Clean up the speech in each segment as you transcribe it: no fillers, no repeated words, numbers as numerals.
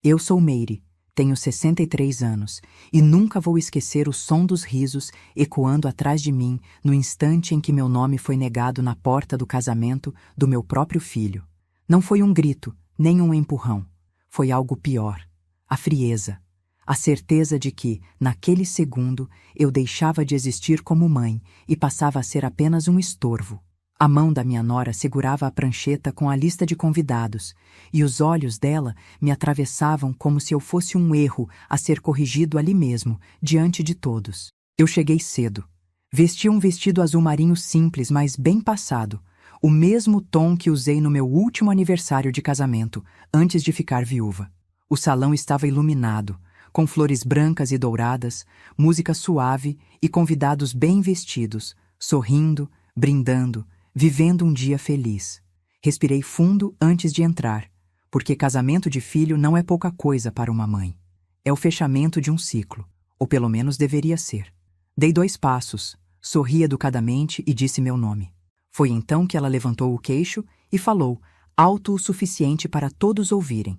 Eu sou Meire, tenho 63 anos e nunca vou esquecer o som dos risos ecoando atrás de mim no instante em que meu nome foi negado na porta do casamento do meu próprio filho. Não foi um grito, nem um empurrão. Foi algo pior. A frieza. A certeza de que, naquele segundo, eu deixava de existir como mãe e passava a ser apenas um estorvo. A mão da minha nora segurava a prancheta com a lista de convidados, e os olhos dela me atravessavam como se eu fosse um erro a ser corrigido ali mesmo, diante de todos. Eu cheguei cedo. Vesti um vestido azul marinho simples, mas bem passado, o mesmo tom que usei no meu último aniversário de casamento, antes de ficar viúva. O salão estava iluminado, com flores brancas e douradas, música suave e convidados bem vestidos, sorrindo, brindando, vivendo um dia feliz. Respirei fundo antes de entrar, porque casamento de filho não é pouca coisa para uma mãe. É o fechamento de um ciclo, ou pelo menos deveria ser. Dei 2 passos, sorri educadamente e disse meu nome. Foi então que ela levantou o queixo e falou, alto o suficiente para todos ouvirem.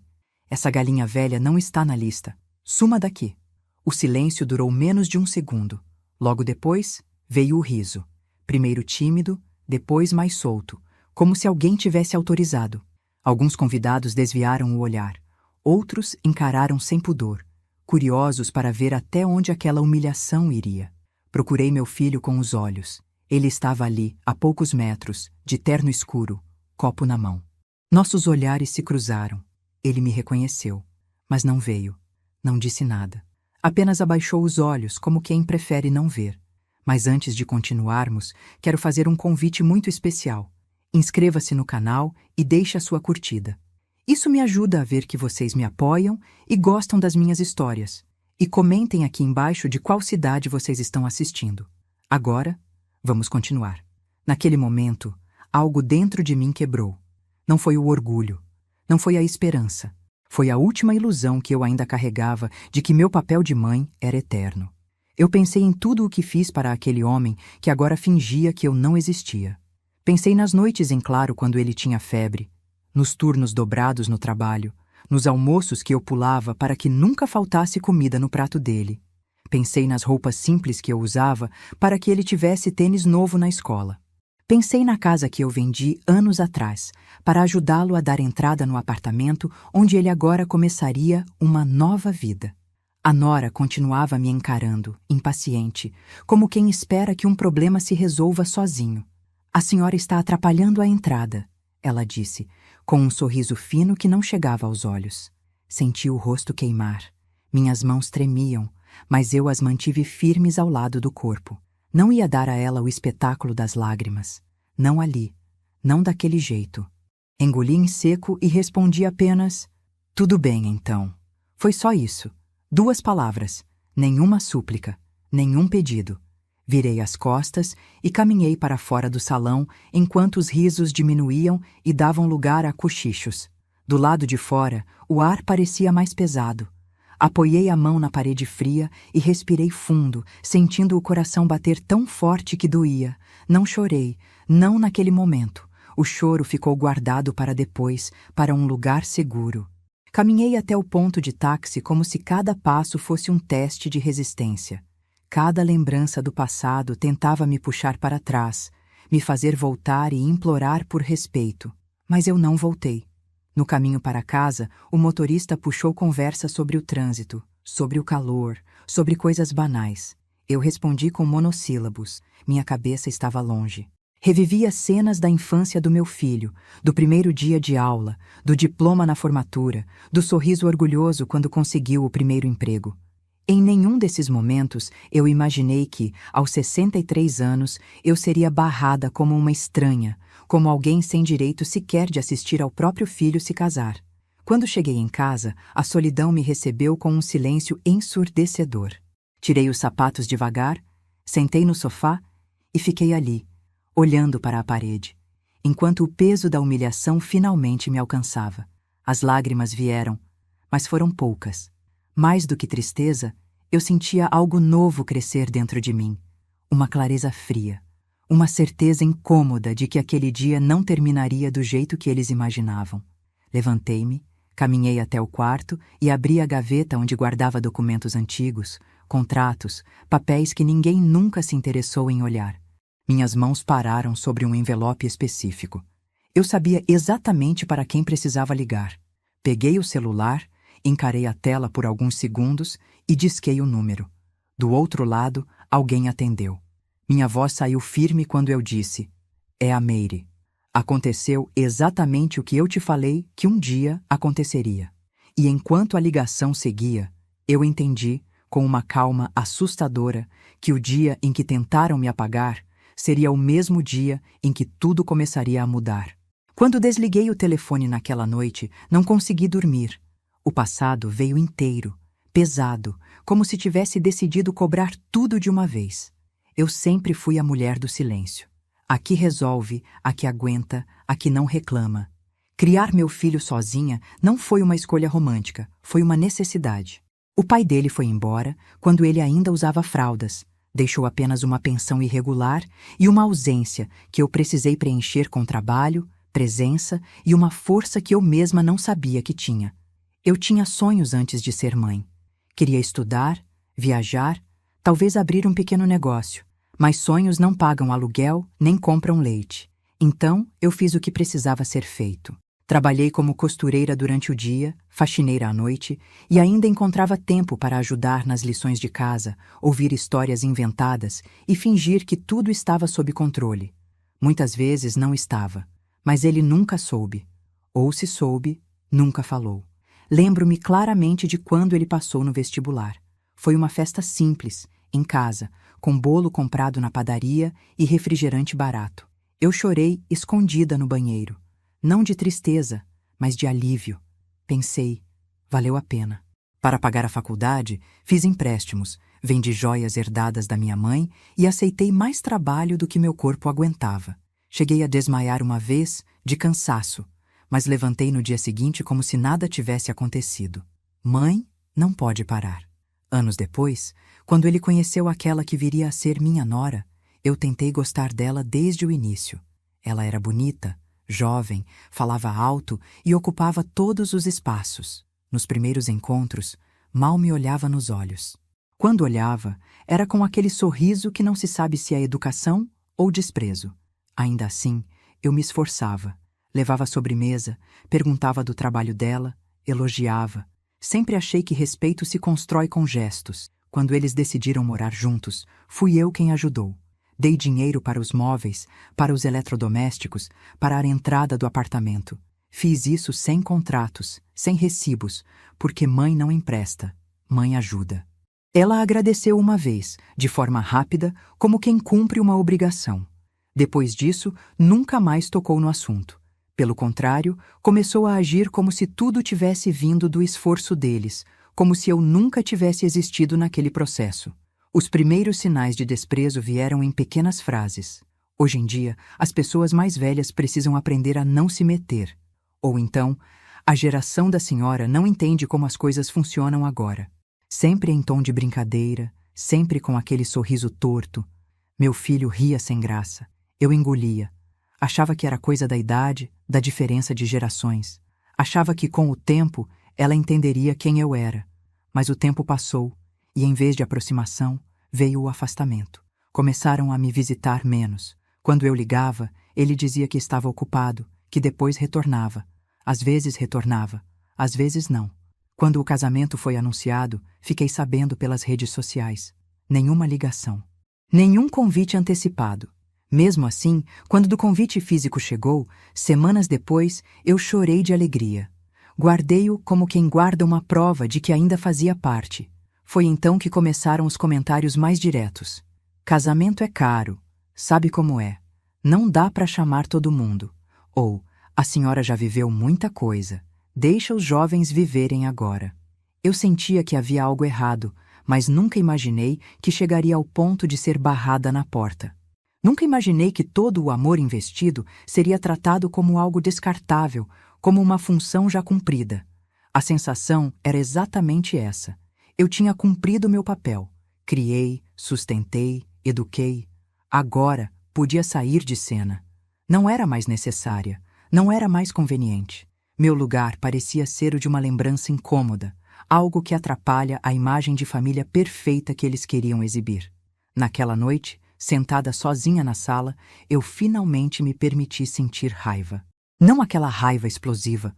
Essa galinha velha não está na lista. Suma daqui. O silêncio durou menos de 1 segundo. Logo depois, veio o riso. Primeiro tímido, depois mais solto, como se alguém tivesse autorizado. Alguns convidados desviaram o olhar. Outros encararam sem pudor, curiosos para ver até onde aquela humilhação iria. Procurei meu filho com os olhos. Ele estava ali, a poucos metros, de terno escuro, copo na mão. Nossos olhares se cruzaram. Ele me reconheceu, mas não veio. Não disse nada. Apenas abaixou os olhos, como quem prefere não ver. Mas antes de continuarmos, quero fazer um convite muito especial. Inscreva-se no canal e deixe a sua curtida. Isso me ajuda a ver que vocês me apoiam e gostam das minhas histórias. E comentem aqui embaixo de qual cidade vocês estão assistindo. Agora, vamos continuar. Naquele momento, algo dentro de mim quebrou. Não foi o orgulho. Não foi a esperança. Foi a última ilusão que eu ainda carregava de que meu papel de mãe era eterno. Eu pensei em tudo o que fiz para aquele homem que agora fingia que eu não existia. Pensei nas noites em claro quando ele tinha febre, nos turnos dobrados no trabalho, nos almoços que eu pulava para que nunca faltasse comida no prato dele. Pensei nas roupas simples que eu usava para que ele tivesse tênis novo na escola. Pensei na casa que eu vendi anos atrás, para ajudá-lo a dar entrada no apartamento onde ele agora começaria uma nova vida. A nora continuava me encarando, impaciente, como quem espera que um problema se resolva sozinho. A senhora está atrapalhando a entrada, ela disse, com um sorriso fino que não chegava aos olhos. Senti o rosto queimar. Minhas mãos tremiam, mas eu as mantive firmes ao lado do corpo. Não ia dar a ela o espetáculo das lágrimas. Não ali. Não daquele jeito. Engoli em seco e respondi apenas, tudo bem, então. Foi só isso. 2 palavras. Nenhuma súplica. Nenhum pedido. Virei as costas e caminhei para fora do salão enquanto os risos diminuíam e davam lugar a cochichos. Do lado de fora, o ar parecia mais pesado. Apoiei a mão na parede fria e respirei fundo, sentindo o coração bater tão forte que doía. Não chorei, não naquele momento. O choro ficou guardado para depois, para um lugar seguro. Caminhei até o ponto de táxi como se cada passo fosse um teste de resistência. Cada lembrança do passado tentava me puxar para trás, me fazer voltar e implorar por respeito. Mas eu não voltei. No caminho para casa, o motorista puxou conversa sobre o trânsito, sobre o calor, sobre coisas banais. Eu respondi com monossílabos. Minha cabeça estava longe. Revivia cenas da infância do meu filho, do primeiro dia de aula, do diploma na formatura, do sorriso orgulhoso quando conseguiu o primeiro emprego. Em nenhum desses momentos eu imaginei que, aos 63 anos, eu seria barrada como uma estranha, como alguém sem direito sequer de assistir ao próprio filho se casar. Quando cheguei em casa, a solidão me recebeu com um silêncio ensurdecedor. Tirei os sapatos devagar, sentei no sofá e fiquei ali, olhando para a parede, enquanto o peso da humilhação finalmente me alcançava. As lágrimas vieram, mas foram poucas. Mais do que tristeza, eu sentia algo novo crescer dentro de mim. Uma clareza fria. Uma certeza incômoda de que aquele dia não terminaria do jeito que eles imaginavam. Levantei-me, Caminhei até o quarto e abri a gaveta onde guardava documentos antigos, contratos, papéis que ninguém nunca se interessou em olhar. Minhas mãos pararam sobre um envelope específico. Eu sabia exatamente para quem precisava ligar. Peguei o celular, encarei a tela por alguns segundos e disquei o número. Do outro lado, alguém atendeu. Minha voz saiu firme quando eu disse: "É a Meire. Aconteceu exatamente o que eu te falei que um dia aconteceria." E enquanto a ligação seguia, eu entendi, com uma calma assustadora, que o dia em que tentaram me apagar seria o mesmo dia em que tudo começaria a mudar. Quando desliguei o telefone naquela noite, não consegui dormir. O passado veio inteiro, pesado, como se tivesse decidido cobrar tudo de uma vez. Eu sempre fui a mulher do silêncio. A que resolve, a que aguenta, a que não reclama. Criar meu filho sozinha não foi uma escolha romântica, foi uma necessidade. O pai dele foi embora quando ele ainda usava fraldas. Deixou apenas uma pensão irregular e uma ausência que eu precisei preencher com trabalho, presença e uma força que eu mesma não sabia que tinha. Eu tinha sonhos antes de ser mãe. Queria estudar, viajar, talvez abrir um pequeno negócio, mas sonhos não pagam aluguel nem compram leite. Então, eu fiz o que precisava ser feito. Trabalhei como costureira durante o dia, faxineira à noite, e ainda encontrava tempo para ajudar nas lições de casa, ouvir histórias inventadas e fingir que tudo estava sob controle. Muitas vezes não estava, mas ele nunca soube. Ou se soube, nunca falou. Lembro-me claramente de quando ele passou no vestibular. Foi uma festa simples, em casa, com bolo comprado na padaria e refrigerante barato. Eu chorei escondida no banheiro. Não de tristeza, mas de alívio. Pensei, valeu a pena. Para pagar a faculdade, fiz empréstimos, vendi joias herdadas da minha mãe e aceitei mais trabalho do que meu corpo aguentava. Cheguei a desmaiar uma vez, de cansaço, mas levantei no dia seguinte como se nada tivesse acontecido. Mãe não pode parar. Anos depois, quando ele conheceu aquela que viria a ser minha nora, eu tentei gostar dela desde o início. Ela era bonita, jovem, falava alto e ocupava todos os espaços. Nos primeiros encontros, mal me olhava nos olhos. Quando olhava, era com aquele sorriso que não se sabe se é educação ou desprezo. Ainda assim, eu me esforçava. Levava sobremesa, perguntava do trabalho dela, elogiava. Sempre achei que respeito se constrói com gestos. Quando eles decidiram morar juntos, fui eu quem ajudou. Dei dinheiro para os móveis, para os eletrodomésticos, para a entrada do apartamento. Fiz isso sem contratos, sem recibos, porque mãe não empresta, mãe ajuda. Ela agradeceu uma vez, de forma rápida, como quem cumpre uma obrigação. Depois disso, nunca mais tocou no assunto. Pelo contrário, começou a agir como se tudo tivesse vindo do esforço deles, como se eu nunca tivesse existido naquele processo. Os primeiros sinais de desprezo vieram em pequenas frases. Hoje em dia, as pessoas mais velhas precisam aprender a não se meter. Ou então, a geração da senhora não entende como as coisas funcionam agora. Sempre em tom de brincadeira, sempre com aquele sorriso torto. Meu filho ria sem graça. Eu engolia. Achava que era coisa da idade, da diferença de gerações. Achava que, com o tempo, ela entenderia quem eu era. Mas o tempo passou, e em vez de aproximação, veio o afastamento. Começaram a me visitar menos. Quando eu ligava, ele dizia que estava ocupado, que depois retornava. Às vezes retornava, às vezes não. Quando o casamento foi anunciado, fiquei sabendo pelas redes sociais. Nenhuma ligação. Nenhum convite antecipado. Mesmo assim, quando do convite físico chegou, semanas depois, eu chorei de alegria. Guardei-o como quem guarda uma prova de que ainda fazia parte. Foi então que começaram os comentários mais diretos. Casamento é caro. Sabe como é. Não dá para chamar todo mundo. Ou, a senhora já viveu muita coisa. Deixa os jovens viverem agora. Eu sentia que havia algo errado, mas nunca imaginei que chegaria ao ponto de ser barrada na porta. Nunca imaginei que todo o amor investido seria tratado como algo descartável, como uma função já cumprida. A sensação era exatamente essa. Eu tinha cumprido meu papel. Criei, sustentei, eduquei. Agora podia sair de cena. Não era mais necessária, não era mais conveniente. Meu lugar parecia ser o de uma lembrança incômoda, algo que atrapalha a imagem de família perfeita que eles queriam exibir. Naquela noite, sentada sozinha na sala, eu finalmente me permiti sentir raiva. Não aquela raiva explosiva,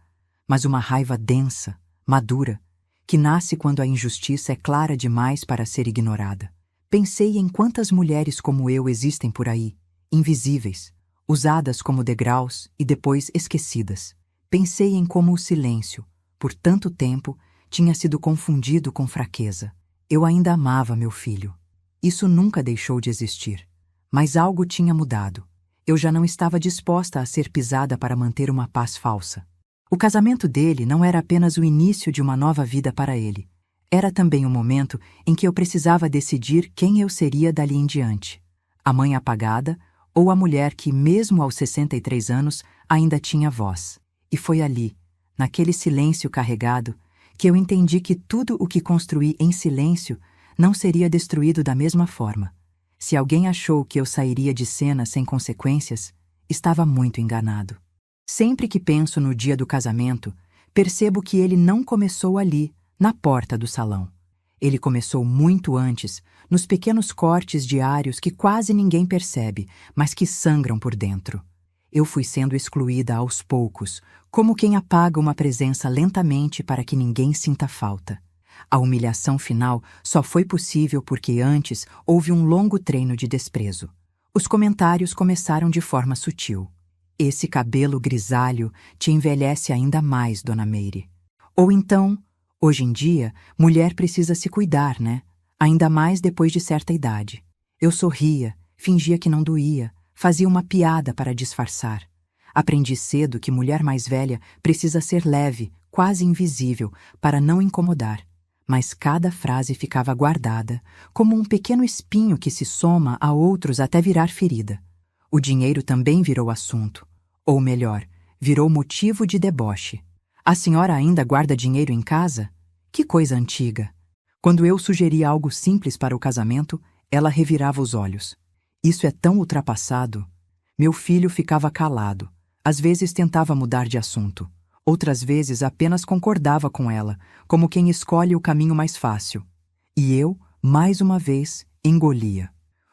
mas uma raiva densa, madura, que nasce quando a injustiça é clara demais para ser ignorada. Pensei em quantas mulheres como eu existem por aí, invisíveis, usadas como degraus e depois esquecidas. Pensei em como o silêncio, por tanto tempo, tinha sido confundido com fraqueza. Eu ainda amava meu filho. Isso nunca deixou de existir. Mas algo tinha mudado. Eu já não estava disposta a ser pisada para manter uma paz falsa. O casamento dele não era apenas o início de uma nova vida para ele. Era também o momento em que eu precisava decidir quem eu seria dali em diante. A mãe apagada ou a mulher que, mesmo aos 63 anos, ainda tinha voz. E foi ali, naquele silêncio carregado, que eu entendi que tudo o que construí em silêncio não seria destruído da mesma forma. Se alguém achou que eu sairia de cena sem consequências, estava muito enganado. Sempre que penso no dia do casamento, percebo que ele não começou ali, na porta do salão. Ele começou muito antes, nos pequenos cortes diários que quase ninguém percebe, mas que sangram por dentro. Eu fui sendo excluída aos poucos, como quem apaga uma presença lentamente para que ninguém sinta falta. A humilhação final só foi possível porque antes houve um longo treino de desprezo. Os comentários começaram de forma sutil. Esse cabelo grisalho te envelhece ainda mais, Dona Meire. Ou então, hoje em dia, mulher precisa se cuidar, né? Ainda mais depois de certa idade. Eu sorria, fingia que não doía, fazia uma piada para disfarçar. Aprendi cedo que mulher mais velha precisa ser leve, quase invisível, para não incomodar. Mas cada frase ficava guardada, como um pequeno espinho que se soma a outros até virar ferida. O dinheiro também virou assunto. Ou melhor, virou motivo de deboche. A senhora ainda guarda dinheiro em casa? Que coisa antiga! Quando eu sugeria algo simples para o casamento, ela revirava os olhos. Isso é tão ultrapassado. Meu filho ficava calado. Às vezes tentava mudar de assunto. Outras vezes apenas concordava com ela, como quem escolhe o caminho mais fácil. E eu, mais uma vez, engolia.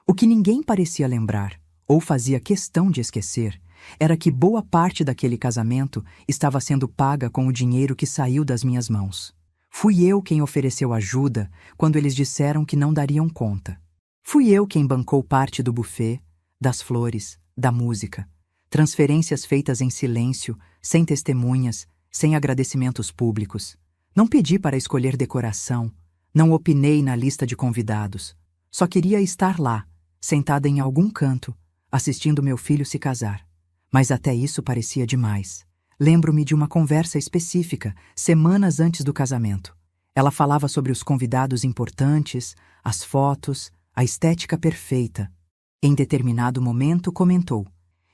O que ninguém parecia lembrar, ou fazia questão de esquecer, era que boa parte daquele casamento estava sendo paga com o dinheiro que saiu das minhas mãos. Fui eu quem ofereceu ajuda quando eles disseram que não dariam conta. Fui eu quem bancou parte do buffet, das flores, da música. Transferências feitas em silêncio, sem testemunhas, sem agradecimentos públicos. Não pedi para escolher decoração, não opinei na lista de convidados. Só queria estar lá, sentada em algum canto, assistindo meu filho se casar. Mas até isso parecia demais. Lembro-me de uma conversa específica, semanas antes do casamento. Ela falava sobre os convidados importantes, as fotos, a estética perfeita. Em determinado momento comentou: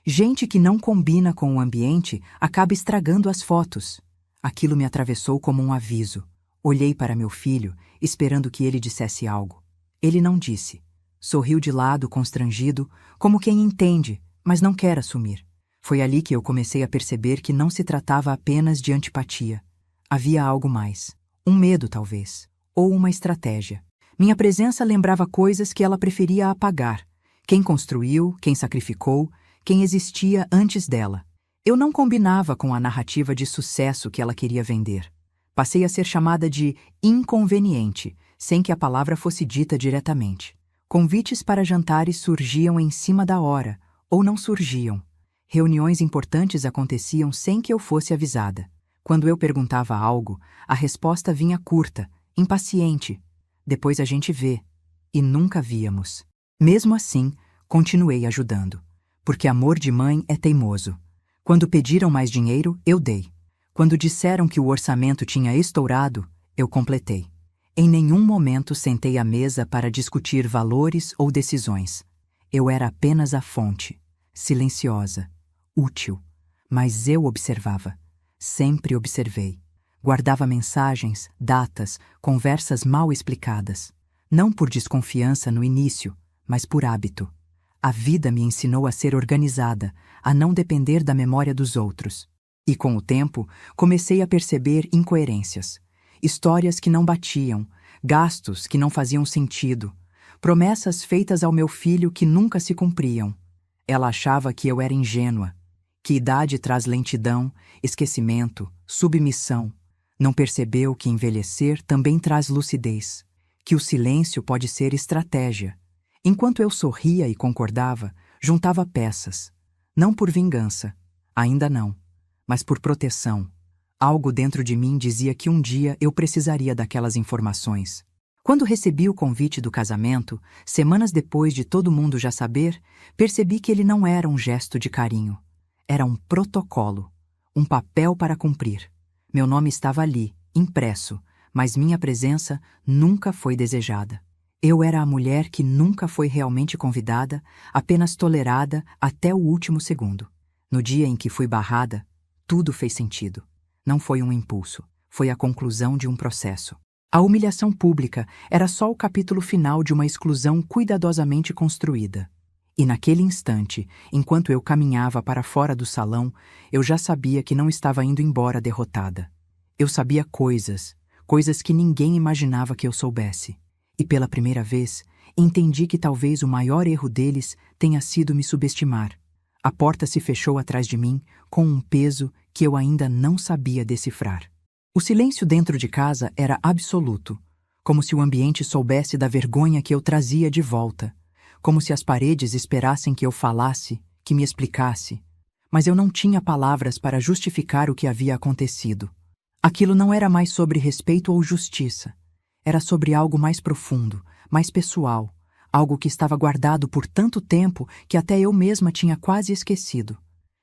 gente que não combina com o ambiente acaba estragando as fotos. Aquilo me atravessou como um aviso. Olhei para meu filho, esperando que ele dissesse algo. Ele não disse. Sorriu de lado, constrangido, como quem entende, mas não quer assumir. Foi ali que eu comecei a perceber que não se tratava apenas de antipatia. Havia algo mais. Um medo, talvez. Ou uma estratégia. Minha presença lembrava coisas que ela preferia apagar. Quem construiu, quem sacrificou, quem existia antes dela. Eu não combinava com a narrativa de sucesso que ela queria vender. Passei a ser chamada de inconveniente, sem que a palavra fosse dita diretamente. Convites para jantares surgiam em cima da hora, ou não surgiam. Reuniões importantes aconteciam sem que eu fosse avisada. Quando eu perguntava algo, a resposta vinha curta, impaciente. Depois a gente vê. E nunca víamos. Mesmo assim, continuei ajudando. Porque amor de mãe é teimoso. Quando pediram mais dinheiro, eu dei. Quando disseram que o orçamento tinha estourado, eu completei. Em nenhum momento sentei à mesa para discutir valores ou decisões. Eu era apenas a fonte, silenciosa, útil. Mas eu observava. Sempre observei. Guardava mensagens, datas, conversas mal explicadas. Não por desconfiança no início, mas por hábito. A vida me ensinou a ser organizada, a não depender da memória dos outros. E com o tempo, comecei a perceber incoerências. Histórias que não batiam, gastos que não faziam sentido, promessas feitas ao meu filho que nunca se cumpriam. Ela achava que eu era ingênua, que idade traz lentidão, esquecimento, submissão. Não percebeu que envelhecer também traz lucidez, que o silêncio pode ser estratégia. Enquanto eu sorria e concordava, juntava peças. Não por vingança, ainda não, mas por proteção. Algo dentro de mim dizia que um dia eu precisaria daquelas informações. Quando recebi o convite do casamento, semanas depois de todo mundo já saber, percebi que ele não era um gesto de carinho. Era um protocolo, um papel para cumprir. Meu nome estava ali, impresso, mas minha presença nunca foi desejada. Eu era a mulher que nunca foi realmente convidada, apenas tolerada até o último segundo. No dia em que fui barrada, tudo fez sentido. Não foi um impulso, foi a conclusão de um processo. A humilhação pública era só o capítulo final de uma exclusão cuidadosamente construída. E naquele instante, enquanto eu caminhava para fora do salão, eu já sabia que não estava indo embora derrotada. Eu sabia coisas que ninguém imaginava que eu soubesse. E pela primeira vez, entendi que talvez o maior erro deles tenha sido me subestimar. A porta se fechou atrás de mim com um peso que eu ainda não sabia decifrar. O silêncio dentro de casa era absoluto, como se o ambiente soubesse da vergonha que eu trazia de volta, como se as paredes esperassem que eu falasse, que me explicasse. Mas eu não tinha palavras para justificar o que havia acontecido. Aquilo não era mais sobre respeito ou justiça. Era sobre algo mais profundo, mais pessoal, algo que estava guardado por tanto tempo que até eu mesma tinha quase esquecido.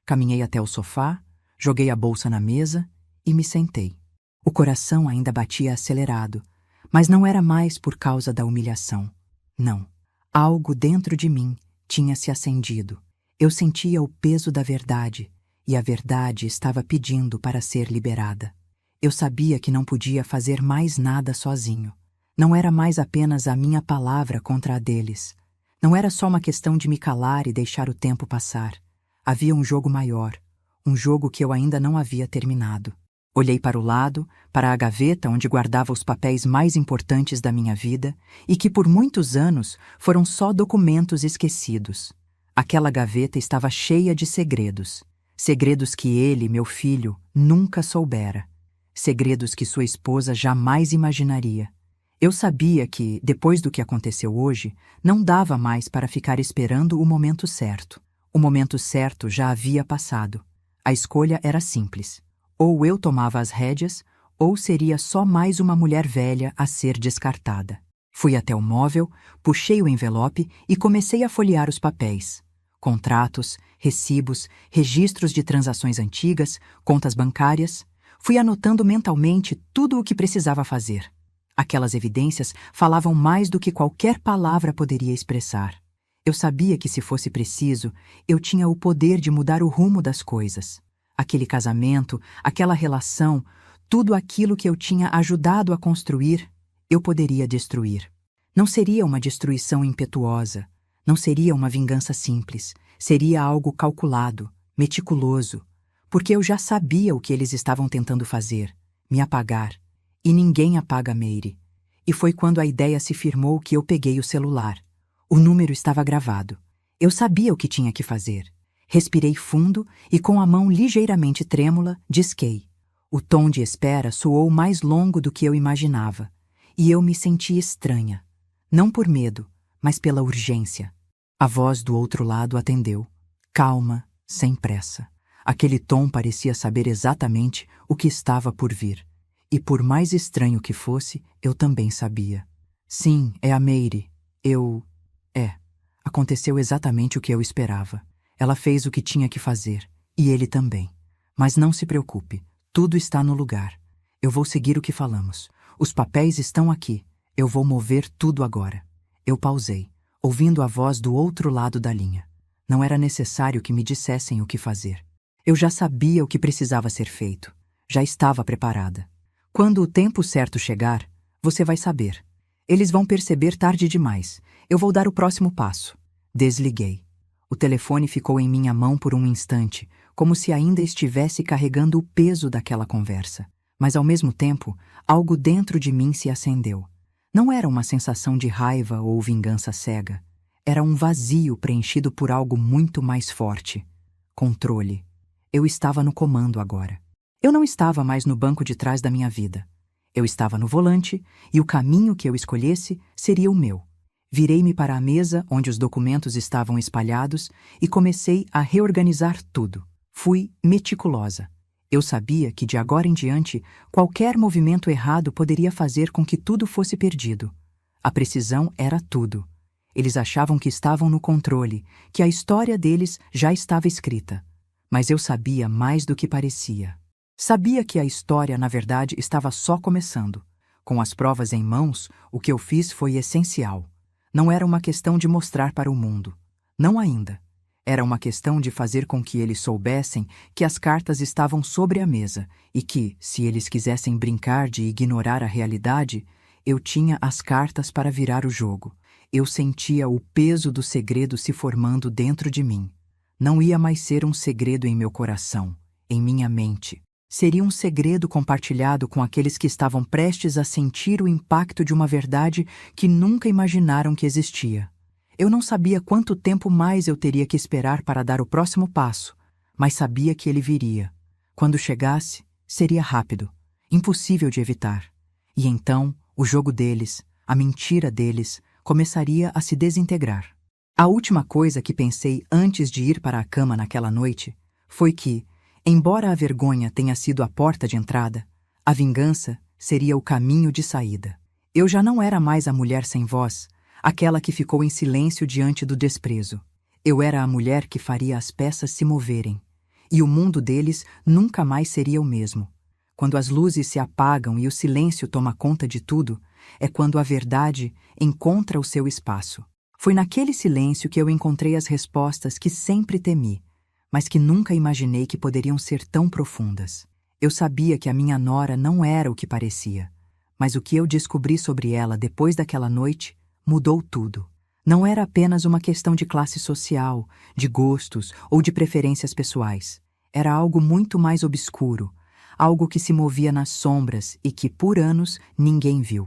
Caminhei até o sofá, joguei a bolsa na mesa e me sentei. O coração ainda batia acelerado, mas não era mais por causa da humilhação. Não. Algo dentro de mim tinha se acendido. Eu sentia o peso da verdade, e a verdade estava pedindo para ser liberada. Eu sabia que não podia fazer mais nada sozinho. Não era mais apenas a minha palavra contra a deles. Não era só uma questão de me calar e deixar o tempo passar. Havia um jogo maior, um jogo que eu ainda não havia terminado. Olhei para o lado, para a gaveta onde guardava os papéis mais importantes da minha vida e que por muitos anos foram só documentos esquecidos. Aquela gaveta estava cheia de segredos. Segredos que ele, meu filho, nunca soubera. Segredos que sua esposa jamais imaginaria. Eu sabia que, depois do que aconteceu hoje, não dava mais para ficar esperando o momento certo. O momento certo já havia passado. A escolha era simples. Ou eu tomava as rédeas, ou seria só mais uma mulher velha a ser descartada. Fui até o móvel, puxei o envelope e comecei a folhear os papéis. Contratos, recibos, registros de transações antigas, contas bancárias. Fui anotando mentalmente tudo o que precisava fazer. Aquelas evidências falavam mais do que qualquer palavra poderia expressar. Eu sabia que, se fosse preciso, eu tinha o poder de mudar o rumo das coisas. Aquele casamento, aquela relação, tudo aquilo que eu tinha ajudado a construir, eu poderia destruir. Não seria uma destruição impetuosa, não seria uma vingança simples, seria algo calculado, meticuloso, porque eu já sabia o que eles estavam tentando fazer, me apagar. E ninguém apaga Meire. E foi quando a ideia se firmou que eu peguei o celular. O número estava gravado. Eu sabia o que tinha que fazer. Respirei fundo e, com a mão ligeiramente trêmula, disquei. O tom de espera soou mais longo do que eu imaginava, e eu me senti estranha. Não por medo, mas pela urgência. A voz do outro lado atendeu. Calma, sem pressa. Aquele tom parecia saber exatamente o que estava por vir. E por mais estranho que fosse, eu também sabia. Sim, é a Meire. Aconteceu exatamente o que eu esperava. Ela fez o que tinha que fazer, e ele também. Mas não se preocupe, tudo está no lugar. Eu vou seguir o que falamos. Os papéis estão aqui. Eu vou mover tudo agora. Eu pausei, ouvindo a voz do outro lado da linha. Não era necessário que me dissessem o que fazer. Eu já sabia o que precisava ser feito. Já estava preparada. Quando o tempo certo chegar, você vai saber. Eles vão perceber tarde demais. Eu vou dar o próximo passo. Desliguei. O telefone ficou em minha mão por um instante, como se ainda estivesse carregando o peso daquela conversa. Mas ao mesmo tempo, algo dentro de mim se acendeu. Não era uma sensação de raiva ou vingança cega. Era um vazio preenchido por algo muito mais forte. Controle. Eu estava no comando agora. Eu não estava mais no banco de trás da minha vida. Eu estava no volante e o caminho que eu escolhesse seria o meu. Virei-me para a mesa onde os documentos estavam espalhados e comecei a reorganizar tudo. Fui meticulosa. Eu sabia que de agora em diante qualquer movimento errado poderia fazer com que tudo fosse perdido. A precisão era tudo. Eles achavam que estavam no controle, que a história deles já estava escrita. Mas eu sabia mais do que parecia. Sabia que a história, na verdade, estava só começando. Com as provas em mãos, o que eu fiz foi essencial. Não era uma questão de mostrar para o mundo. Não ainda. Era uma questão de fazer com que eles soubessem que as cartas estavam sobre a mesa e que, se eles quisessem brincar de ignorar a realidade, eu tinha as cartas para virar o jogo. Eu sentia o peso do segredo se formando dentro de mim. Não ia mais ser um segredo em meu coração, em minha mente. Seria um segredo compartilhado com aqueles que estavam prestes a sentir o impacto de uma verdade que nunca imaginaram que existia. Eu não sabia quanto tempo mais eu teria que esperar para dar o próximo passo, mas sabia que ele viria. Quando chegasse, seria rápido, impossível de evitar. E então, o jogo deles, a mentira deles, começaria a se desintegrar. A última coisa que pensei antes de ir para a cama naquela noite foi que, embora a vergonha tenha sido a porta de entrada, a vingança seria o caminho de saída. Eu já não era mais a mulher sem voz, aquela que ficou em silêncio diante do desprezo. Eu era a mulher que faria as peças se moverem. E o mundo deles nunca mais seria o mesmo. Quando as luzes se apagam e o silêncio toma conta de tudo, é quando a verdade encontra o seu espaço. Foi naquele silêncio que eu encontrei as respostas que sempre temi, mas que nunca imaginei que poderiam ser tão profundas. Eu sabia que a minha nora não era o que parecia, mas o que eu descobri sobre ela depois daquela noite mudou tudo. Não era apenas uma questão de classe social, de gostos ou de preferências pessoais. Era algo muito mais obscuro, algo que se movia nas sombras e que, por anos, ninguém viu.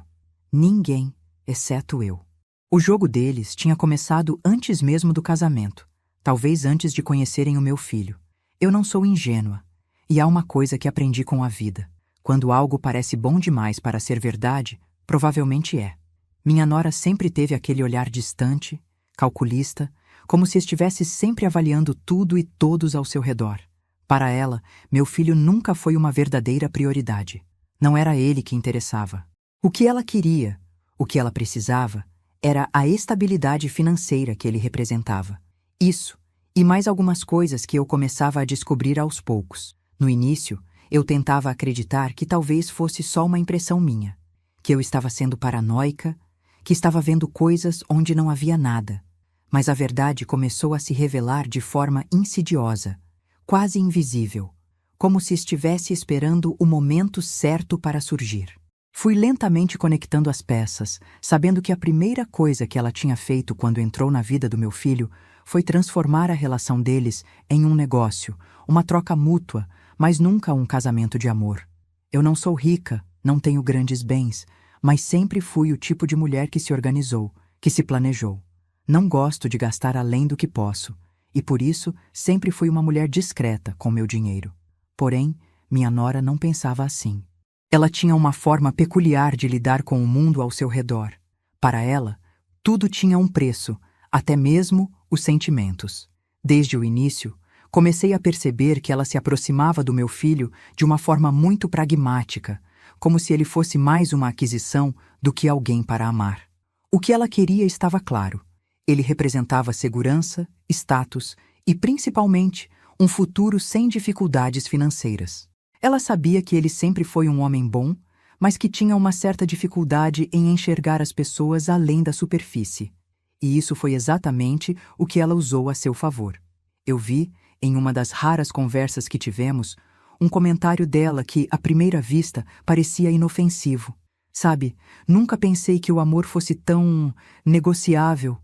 Ninguém, exceto eu. O jogo deles tinha começado antes mesmo do casamento, talvez antes de conhecerem o meu filho. Eu não sou ingênua, e há uma coisa que aprendi com a vida. Quando algo parece bom demais para ser verdade, provavelmente é. Minha nora sempre teve aquele olhar distante, calculista, como se estivesse sempre avaliando tudo e todos ao seu redor. Para ela, meu filho nunca foi uma verdadeira prioridade. Não era ele que interessava. O que ela queria, o que ela precisava, era a estabilidade financeira que ele representava. Isso, e mais algumas coisas que eu começava a descobrir aos poucos. No início, eu tentava acreditar que talvez fosse só uma impressão minha, que eu estava sendo paranoica, que estava vendo coisas onde não havia nada. Mas a verdade começou a se revelar de forma insidiosa, quase invisível, como se estivesse esperando o momento certo para surgir. Fui lentamente conectando as peças, sabendo que a primeira coisa que ela tinha feito quando entrou na vida do meu filho foi transformar a relação deles em um negócio, uma troca mútua, mas nunca um casamento de amor. Eu não sou rica, não tenho grandes bens, mas sempre fui o tipo de mulher que se organizou, que se planejou. Não gosto de gastar além do que posso, e por isso sempre fui uma mulher discreta com meu dinheiro. Porém, minha nora não pensava assim. Ela tinha uma forma peculiar de lidar com o mundo ao seu redor. Para ela, tudo tinha um preço, até mesmo os sentimentos. Desde o início, comecei a perceber que ela se aproximava do meu filho de uma forma muito pragmática, como se ele fosse mais uma aquisição do que alguém para amar. O que ela queria estava claro. Ele representava segurança, status e, principalmente, um futuro sem dificuldades financeiras. Ela sabia que ele sempre foi um homem bom, mas que tinha uma certa dificuldade em enxergar as pessoas além da superfície. E isso foi exatamente o que ela usou a seu favor. Eu vi, em uma das raras conversas que tivemos, um comentário dela que, à primeira vista, parecia inofensivo. Sabe, nunca pensei que o amor fosse tão negociável.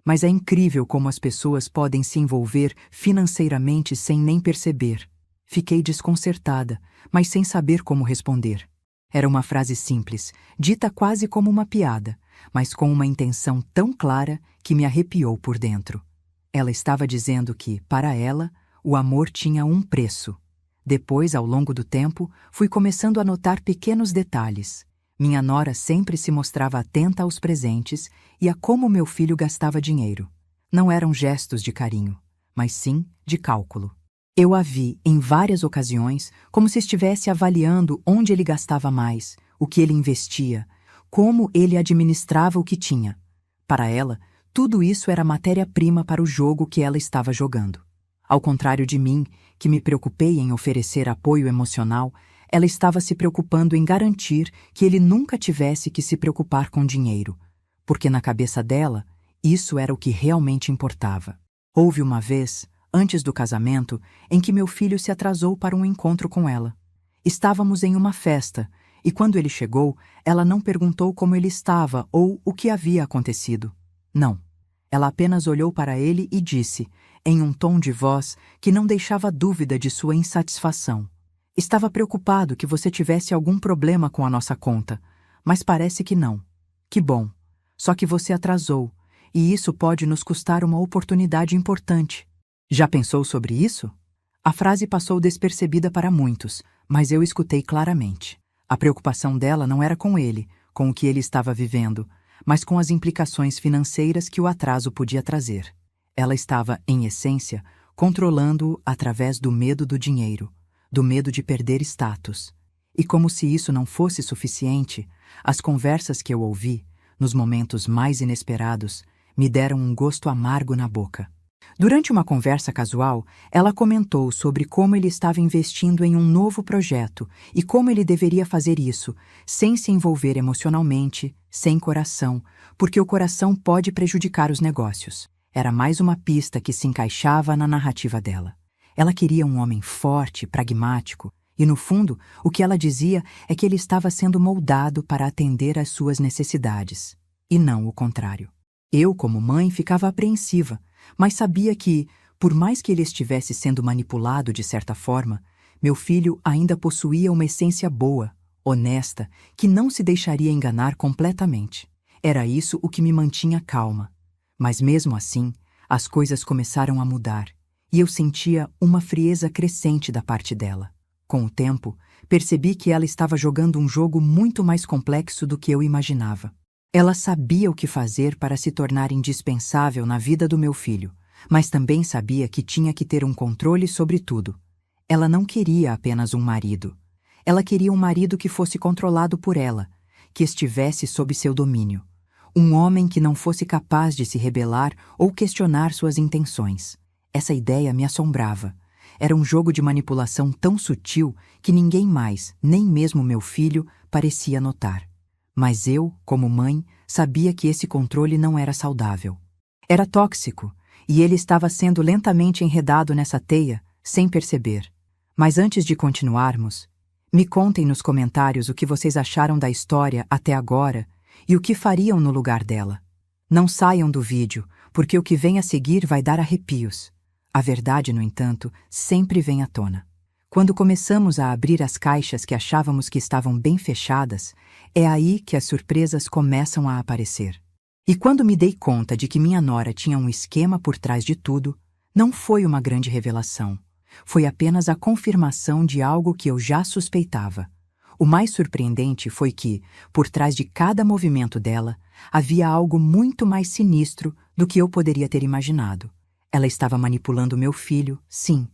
Mas é incrível como as pessoas podem se envolver financeiramente sem nem perceber. Fiquei desconcertada, mas sem saber como responder. Era uma frase simples, dita quase como uma piada, mas com uma intenção tão clara que me arrepiou por dentro. Ela estava dizendo que, para ela, o amor tinha um preço. Depois, ao longo do tempo, fui começando a notar pequenos detalhes. Minha nora sempre se mostrava atenta aos presentes e a como meu filho gastava dinheiro. Não eram gestos de carinho, mas sim de cálculo. Eu a vi, em várias ocasiões, como se estivesse avaliando onde ele gastava mais, o que ele investia, como ele administrava o que tinha. Para ela, tudo isso era matéria-prima para o jogo que ela estava jogando. Ao contrário de mim, que me preocupei em oferecer apoio emocional, ela estava se preocupando em garantir que ele nunca tivesse que se preocupar com dinheiro, porque na cabeça dela, isso era o que realmente importava. Houve uma vez, antes do casamento, em que meu filho se atrasou para um encontro com ela. Estávamos em uma festa, e quando ele chegou, ela não perguntou como ele estava ou o que havia acontecido. Não. Ela apenas olhou para ele e disse, em um tom de voz que não deixava dúvida de sua insatisfação: "Estava preocupado que você tivesse algum problema com a nossa conta, mas parece que não. Que bom. Só que você atrasou, e isso pode nos custar uma oportunidade importante. Já pensou sobre isso?" A frase passou despercebida para muitos, mas eu escutei claramente. A preocupação dela não era com ele, com o que ele estava vivendo, mas com as implicações financeiras que o atraso podia trazer. Ela estava, em essência, controlando-o através do medo do dinheiro, do medo de perder status. E como se isso não fosse suficiente, as conversas que eu ouvi, nos momentos mais inesperados, me deram um gosto amargo na boca. Durante uma conversa casual, ela comentou sobre como ele estava investindo em um novo projeto e como ele deveria fazer isso, sem se envolver emocionalmente, sem coração, porque o coração pode prejudicar os negócios. Era mais uma pista que se encaixava na narrativa dela. Ela queria um homem forte, pragmático, e no fundo, o que ela dizia é que ele estava sendo moldado para atender às suas necessidades, e não o contrário. Eu, como mãe, ficava apreensiva, mas sabia que, por mais que ele estivesse sendo manipulado de certa forma, meu filho ainda possuía uma essência boa, honesta, que não se deixaria enganar completamente. Era isso o que me mantinha calma. Mas mesmo assim, as coisas começaram a mudar, e eu sentia uma frieza crescente da parte dela. Com o tempo, percebi que ela estava jogando um jogo muito mais complexo do que eu imaginava. Ela sabia o que fazer para se tornar indispensável na vida do meu filho, mas também sabia que tinha que ter um controle sobre tudo. Ela não queria apenas um marido. Ela queria um marido que fosse controlado por ela, que estivesse sob seu domínio. Um homem que não fosse capaz de se rebelar ou questionar suas intenções. Essa ideia me assombrava. Era um jogo de manipulação tão sutil que ninguém mais, nem mesmo meu filho, parecia notar. Mas eu, como mãe, sabia que esse controle não era saudável. Era tóxico, e ele estava sendo lentamente enredado nessa teia, sem perceber. Mas antes de continuarmos, me contem nos comentários o que vocês acharam da história até agora e o que fariam no lugar dela. Não saiam do vídeo, porque o que vem a seguir vai dar arrepios. A verdade, no entanto, sempre vem à tona. Quando começamos a abrir as caixas que achávamos que estavam bem fechadas, é aí que as surpresas começam a aparecer. E quando me dei conta de que minha nora tinha um esquema por trás de tudo, não foi uma grande revelação. Foi apenas a confirmação de algo que eu já suspeitava. O mais surpreendente foi que, por trás de cada movimento dela, havia algo muito mais sinistro do que eu poderia ter imaginado. Ela estava manipulando meu filho, sim,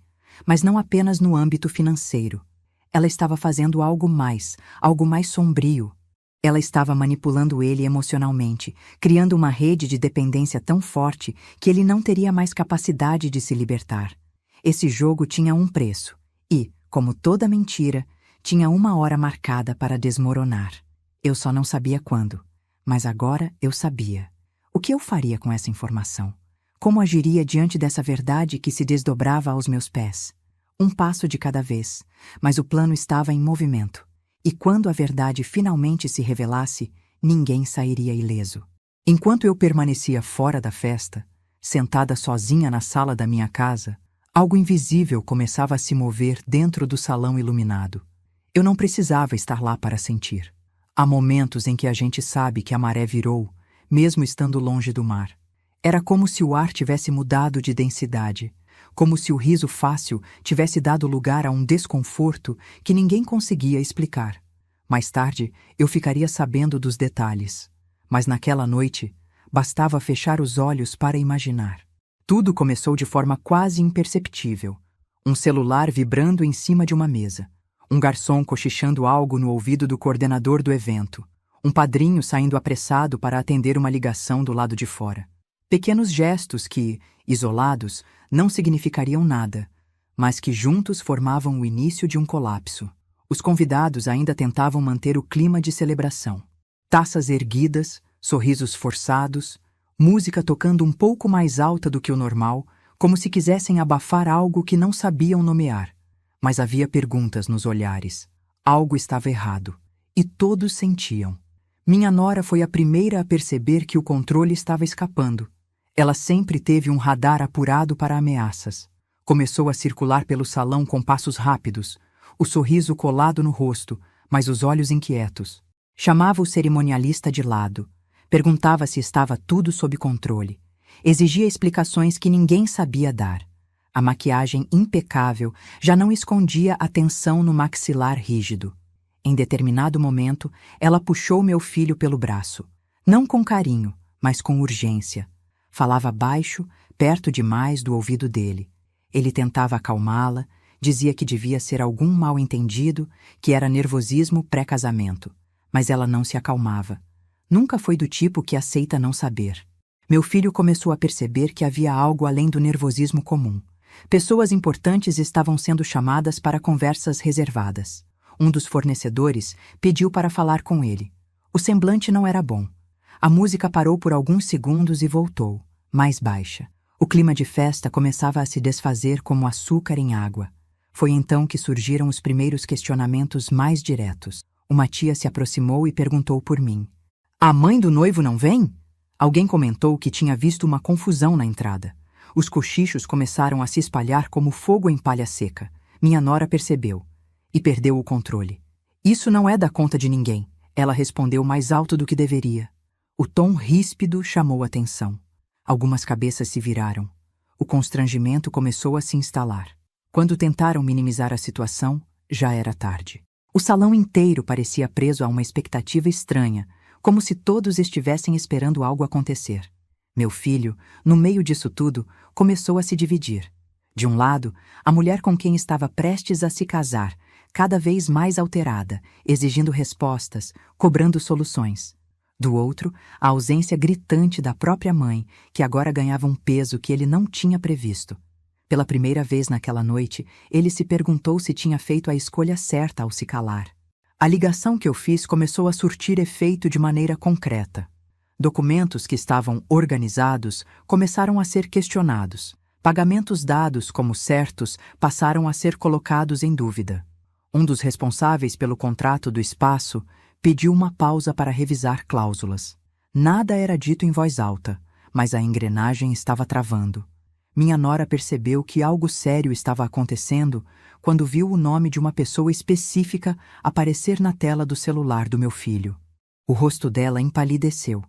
mas não apenas no âmbito financeiro. Ela estava fazendo algo mais sombrio. Ela estava manipulando ele emocionalmente, criando uma rede de dependência tão forte que ele não teria mais capacidade de se libertar. Esse jogo tinha um preço e, como toda mentira, tinha uma hora marcada para desmoronar. Eu só não sabia quando, mas agora eu sabia. O que eu faria com essa informação? Como agiria diante dessa verdade que se desdobrava aos meus pés? Um passo de cada vez, mas o plano estava em movimento. E quando a verdade finalmente se revelasse, ninguém sairia ileso. Enquanto eu permanecia fora da festa, sentada sozinha na sala da minha casa, algo invisível começava a se mover dentro do salão iluminado. Eu não precisava estar lá para sentir. Há momentos em que a gente sabe que a maré virou, mesmo estando longe do mar. Era como se o ar tivesse mudado de densidade, como se o riso fácil tivesse dado lugar a um desconforto que ninguém conseguia explicar. Mais tarde, eu ficaria sabendo dos detalhes. Mas naquela noite, bastava fechar os olhos para imaginar. Tudo começou de forma quase imperceptível. Um celular vibrando em cima de uma mesa. Um garçom cochichando algo no ouvido do coordenador do evento. Um padrinho saindo apressado para atender uma ligação do lado de fora. Pequenos gestos que, isolados, não significariam nada, mas que juntos formavam o início de um colapso. Os convidados ainda tentavam manter o clima de celebração. Taças erguidas, sorrisos forçados, música tocando um pouco mais alta do que o normal, como se quisessem abafar algo que não sabiam nomear. Mas havia perguntas nos olhares. Algo estava errado. E todos sentiam. Minha nora foi a primeira a perceber que o controle estava escapando. Ela sempre teve um radar apurado para ameaças. Começou a circular pelo salão com passos rápidos, o sorriso colado no rosto, mas os olhos inquietos. Chamava o cerimonialista de lado. Perguntava se estava tudo sob controle. Exigia explicações que ninguém sabia dar. A maquiagem impecável já não escondia a tensão no maxilar rígido. Em determinado momento, ela puxou meu filho pelo braço. Não com carinho, mas com urgência. Falava baixo, perto demais do ouvido dele. Ele tentava acalmá-la, dizia que devia ser algum mal-entendido, que era nervosismo pré-casamento. Mas ela não se acalmava. Nunca foi do tipo que aceita não saber. Meu filho começou a perceber que havia algo além do nervosismo comum. Pessoas importantes estavam sendo chamadas para conversas reservadas. Um dos fornecedores pediu para falar com ele. O semblante não era bom. A música parou por alguns segundos e voltou, mais baixa. O clima de festa começava a se desfazer como açúcar em água. Foi então que surgiram os primeiros questionamentos mais diretos. Uma tia se aproximou e perguntou por mim. A mãe do noivo não vem? Alguém comentou que tinha visto uma confusão na entrada. Os cochichos começaram a se espalhar como fogo em palha seca. Minha nora percebeu. E perdeu o controle. Isso não é da conta de ninguém. Ela respondeu mais alto do que deveria. O tom ríspido chamou atenção. Algumas cabeças se viraram. O constrangimento começou a se instalar. Quando tentaram minimizar a situação, já era tarde. O salão inteiro parecia preso a uma expectativa estranha, como se todos estivessem esperando algo acontecer. Meu filho, no meio disso tudo, começou a se dividir. De um lado, a mulher com quem estava prestes a se casar, cada vez mais alterada, exigindo respostas, cobrando soluções. Do outro, a ausência gritante da própria mãe, que agora ganhava um peso que ele não tinha previsto. Pela primeira vez naquela noite, ele se perguntou se tinha feito a escolha certa ao se calar. A ligação que eu fiz começou a surtir efeito de maneira concreta. Documentos que estavam organizados começaram a ser questionados. Pagamentos dados como certos passaram a ser colocados em dúvida. Um dos responsáveis pelo contrato do espaço pediu uma pausa para revisar cláusulas. Nada era dito em voz alta, mas a engrenagem estava travando. Minha nora percebeu que algo sério estava acontecendo quando viu o nome de uma pessoa específica aparecer na tela do celular do meu filho. O rosto dela empalideceu.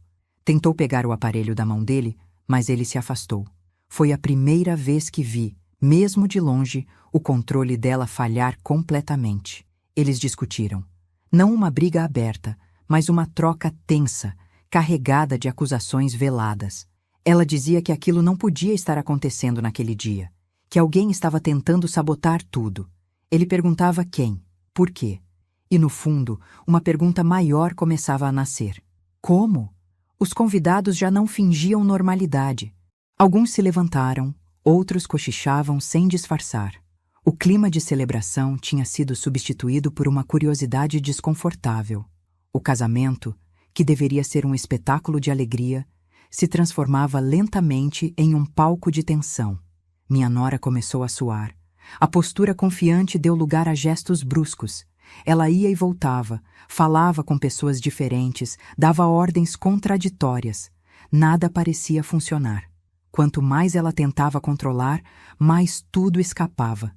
Tentou pegar o aparelho da mão dele, mas ele se afastou. Foi a primeira vez que vi, mesmo de longe, o controle dela falhar completamente. Eles discutiram. Não uma briga aberta, mas uma troca tensa, carregada de acusações veladas. Ela dizia que aquilo não podia estar acontecendo naquele dia, que alguém estava tentando sabotar tudo. Ele perguntava quem, por quê. E no fundo, uma pergunta maior começava a nascer. Como? Os convidados já não fingiam normalidade. Alguns se levantaram, outros cochichavam sem disfarçar. O clima de celebração tinha sido substituído por uma curiosidade desconfortável. O casamento, que deveria ser um espetáculo de alegria, se transformava lentamente em um palco de tensão. Minha nora começou a suar. A postura confiante deu lugar a gestos bruscos. Ela ia e voltava, falava com pessoas diferentes, dava ordens contraditórias. Nada parecia funcionar. Quanto mais ela tentava controlar, mais tudo escapava.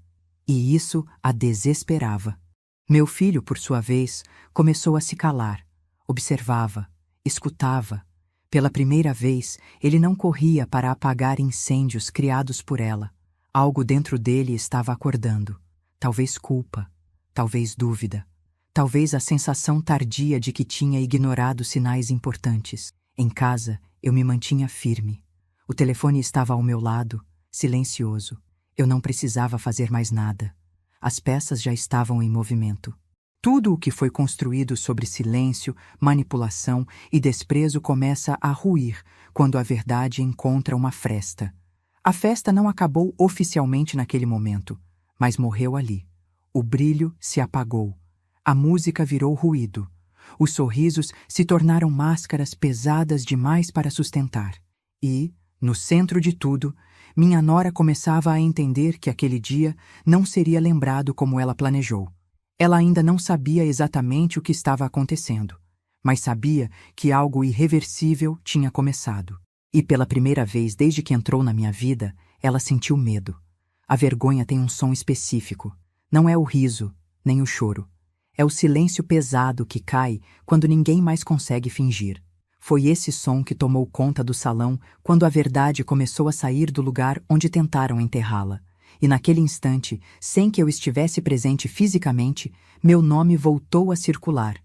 E isso a desesperava. Meu filho, por sua vez, começou a se calar. Observava, escutava. Pela primeira vez, ele não corria para apagar incêndios criados por ela. Algo dentro dele estava acordando. Talvez culpa, talvez dúvida, talvez a sensação tardia de que tinha ignorado sinais importantes. Em casa, eu me mantinha firme. O telefone estava ao meu lado, silencioso. Eu não precisava fazer mais nada. As peças já estavam em movimento. Tudo o que foi construído sobre silêncio, manipulação e desprezo começa a ruir quando a verdade encontra uma fresta. A festa não acabou oficialmente naquele momento, mas morreu ali. O brilho se apagou. A música virou ruído. Os sorrisos se tornaram máscaras pesadas demais para sustentar. E, no centro de tudo, minha nora começava a entender que aquele dia não seria lembrado como ela planejou. Ela ainda não sabia exatamente o que estava acontecendo, mas sabia que algo irreversível tinha começado. E pela primeira vez desde que entrou na minha vida, ela sentiu medo. A vergonha tem um som específico. Não é o riso, nem o choro. É o silêncio pesado que cai quando ninguém mais consegue fingir. Foi esse som que tomou conta do salão quando a verdade começou a sair do lugar onde tentaram enterrá-la. E naquele instante, sem que eu estivesse presente fisicamente, meu nome voltou a circular.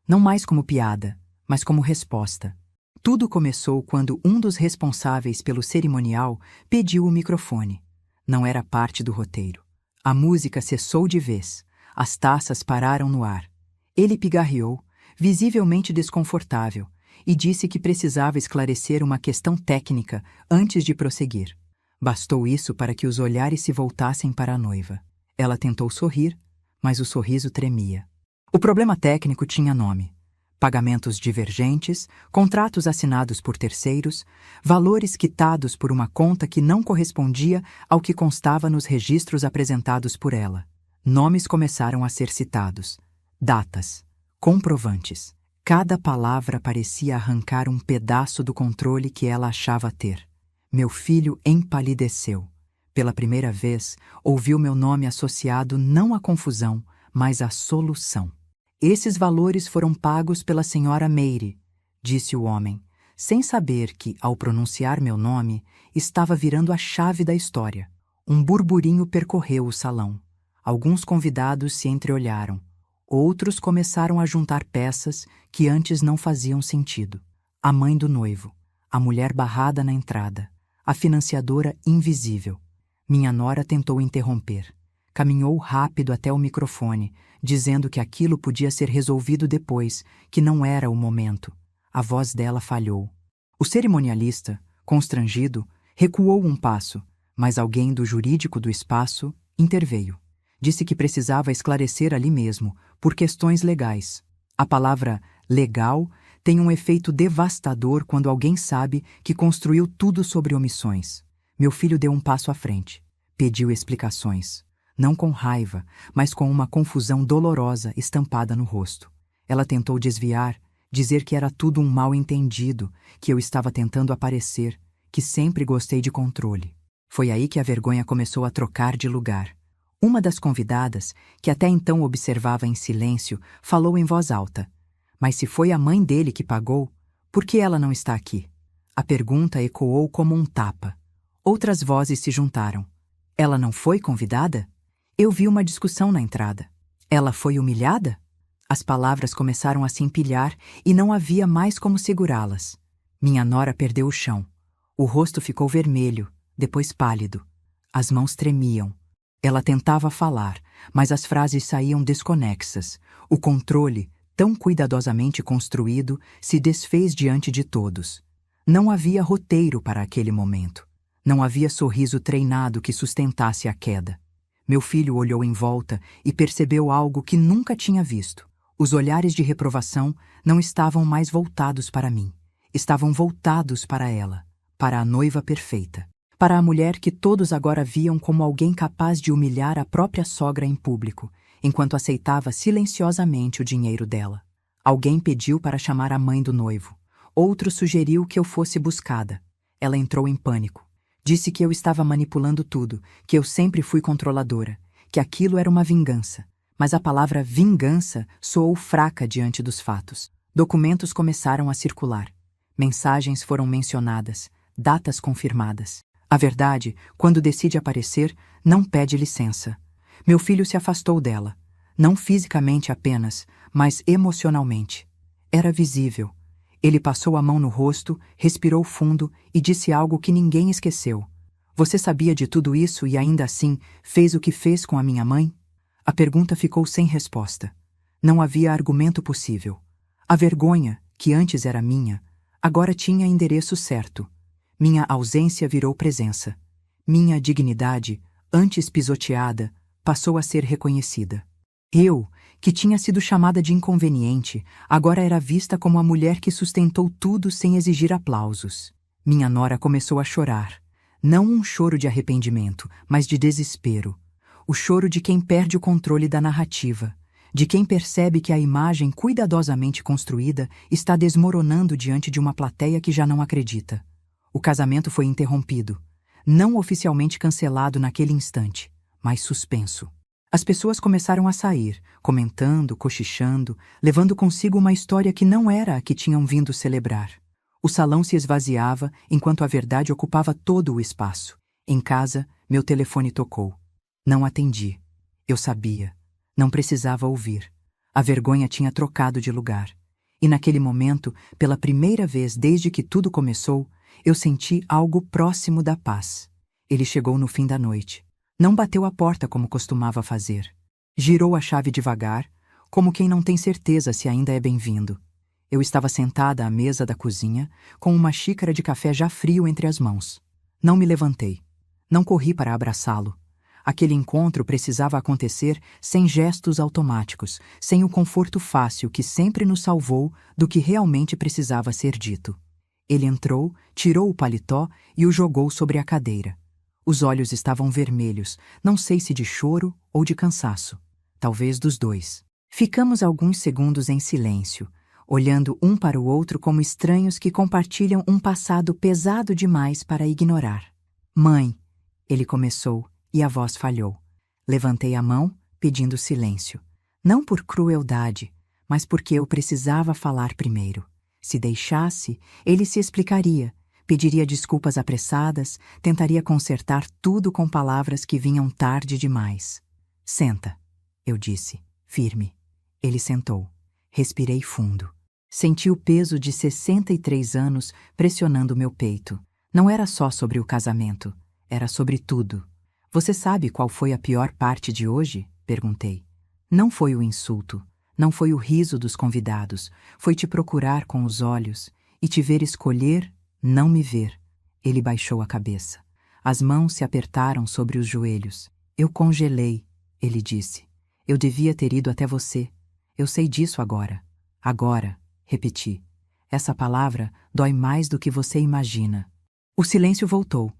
Não mais como piada, mas como resposta. Tudo começou quando um dos responsáveis pelo cerimonial pediu o microfone. Não era parte do roteiro. A música cessou de vez. As taças pararam no ar. Ele pigarreou, visivelmente desconfortável, e disse que precisava esclarecer uma questão técnica antes de prosseguir. Bastou isso para que os olhares se voltassem para a noiva. Ela tentou sorrir, mas o sorriso tremia. O problema técnico tinha nome. Pagamentos divergentes, contratos assinados por terceiros, valores quitados por uma conta que não correspondia ao que constava nos registros apresentados por ela. Nomes começaram a ser citados. Datas. Comprovantes. Cada palavra parecia arrancar um pedaço do controle que ela achava ter. Meu filho empalideceu. Pela primeira vez, ouviu meu nome associado não à confusão, mas à solução. Esses valores foram pagos pela senhora Meire, disse o homem, sem saber que, ao pronunciar meu nome, estava virando a chave da história. Um burburinho percorreu o salão. Alguns convidados se entreolharam. Outros começaram a juntar peças que antes não faziam sentido. A mãe do noivo, a mulher barrada na entrada, a financiadora invisível. Minha nora tentou interromper. Caminhou rápido até o microfone, dizendo que aquilo podia ser resolvido depois, que não era o momento. A voz dela falhou. O cerimonialista, constrangido, recuou um passo, mas alguém do jurídico do espaço interveio. Disse que precisava esclarecer ali mesmo, por questões legais. A palavra legal tem um efeito devastador quando alguém sabe que construiu tudo sobre omissões. Meu filho deu um passo à frente. Pediu explicações. Não com raiva, mas com uma confusão dolorosa estampada no rosto. Ela tentou desviar, dizer que era tudo um mal-entendido, que eu estava tentando aparecer, que sempre gostei de controle. Foi aí que a vergonha começou a trocar de lugar. Uma das convidadas, que até então observava em silêncio, falou em voz alta. Mas se foi a mãe dele que pagou, por que ela não está aqui? A pergunta ecoou como um tapa. Outras vozes se juntaram. Ela não foi convidada? Eu vi uma discussão na entrada. Ela foi humilhada? As palavras começaram a se empilhar e não havia mais como segurá-las. Minha nora perdeu o chão. O rosto ficou vermelho, depois pálido. As mãos tremiam. Ela tentava falar, mas as frases saíam desconexas. O controle, tão cuidadosamente construído, se desfez diante de todos. Não havia roteiro para aquele momento. Não havia sorriso treinado que sustentasse a queda. Meu filho olhou em volta e percebeu algo que nunca tinha visto. Os olhares de reprovação não estavam mais voltados para mim. Estavam voltados para ela, para a noiva perfeita. Para a mulher que todos agora viam como alguém capaz de humilhar a própria sogra em público, enquanto aceitava silenciosamente o dinheiro dela. Alguém pediu para chamar a mãe do noivo. Outro sugeriu que eu fosse buscada. Ela entrou em pânico. Disse que eu estava manipulando tudo, que eu sempre fui controladora, que aquilo era uma vingança. Mas a palavra vingança soou fraca diante dos fatos. Documentos começaram a circular. Mensagens foram mencionadas, datas confirmadas. A verdade, quando decide aparecer, não pede licença. Meu filho se afastou dela. Não fisicamente apenas, mas emocionalmente. Era visível. Ele passou a mão no rosto, respirou fundo e disse algo que ninguém esqueceu. Você sabia de tudo isso e ainda assim fez o que fez com a minha mãe? A pergunta ficou sem resposta. Não havia argumento possível. A vergonha, que antes era minha, agora tinha endereço certo. Minha ausência virou presença. Minha dignidade, antes pisoteada, passou a ser reconhecida. Eu, que tinha sido chamada de inconveniente, agora era vista como a mulher que sustentou tudo sem exigir aplausos. Minha nora começou a chorar. Não um choro de arrependimento, mas de desespero. O choro de quem perde o controle da narrativa, de quem percebe que a imagem cuidadosamente construída está desmoronando diante de uma plateia que já não acredita. O casamento foi interrompido, não oficialmente cancelado naquele instante, mas suspenso. As pessoas começaram a sair, comentando, cochichando, levando consigo uma história que não era a que tinham vindo celebrar. O salão se esvaziava enquanto a verdade ocupava todo o espaço. Em casa, meu telefone tocou. Não atendi. Eu sabia. Não precisava ouvir. A vergonha tinha trocado de lugar. E naquele momento, pela primeira vez desde que tudo começou, eu senti algo próximo da paz. Ele chegou no fim da noite. Não bateu a porta como costumava fazer. Girou a chave devagar, como quem não tem certeza se ainda é bem-vindo. Eu estava sentada à mesa da cozinha, com uma xícara de café já frio entre as mãos. Não me levantei. Não corri para abraçá-lo. Aquele encontro precisava acontecer sem gestos automáticos, sem o conforto fácil que sempre nos salvou do que realmente precisava ser dito. Ele entrou, tirou o paletó e o jogou sobre a cadeira. Os olhos estavam vermelhos, não sei se de choro ou de cansaço. Talvez dos dois. Ficamos alguns segundos em silêncio, olhando um para o outro como estranhos que compartilham um passado pesado demais para ignorar. Mãe, ele começou, e a voz falhou. Levantei a mão, pedindo silêncio. Não por crueldade, mas porque eu precisava falar primeiro. Se deixasse, ele se explicaria. Pediria desculpas apressadas, tentaria consertar tudo com palavras que vinham tarde demais. Senta, eu disse, firme. Ele sentou. Respirei fundo. Senti o peso de 63 anos pressionando meu peito. Não era só sobre o casamento, era sobre tudo. Você sabe qual foi a pior parte de hoje? Perguntei. Não foi o insulto, não foi o riso dos convidados, foi te procurar com os olhos e te ver escolher não me ver. Ele baixou a cabeça. As mãos se apertaram sobre os joelhos. Eu congelei, ele disse. Eu devia ter ido até você. Eu sei disso agora. Agora, repeti. Essa palavra dói mais do que você imagina. O silêncio voltou.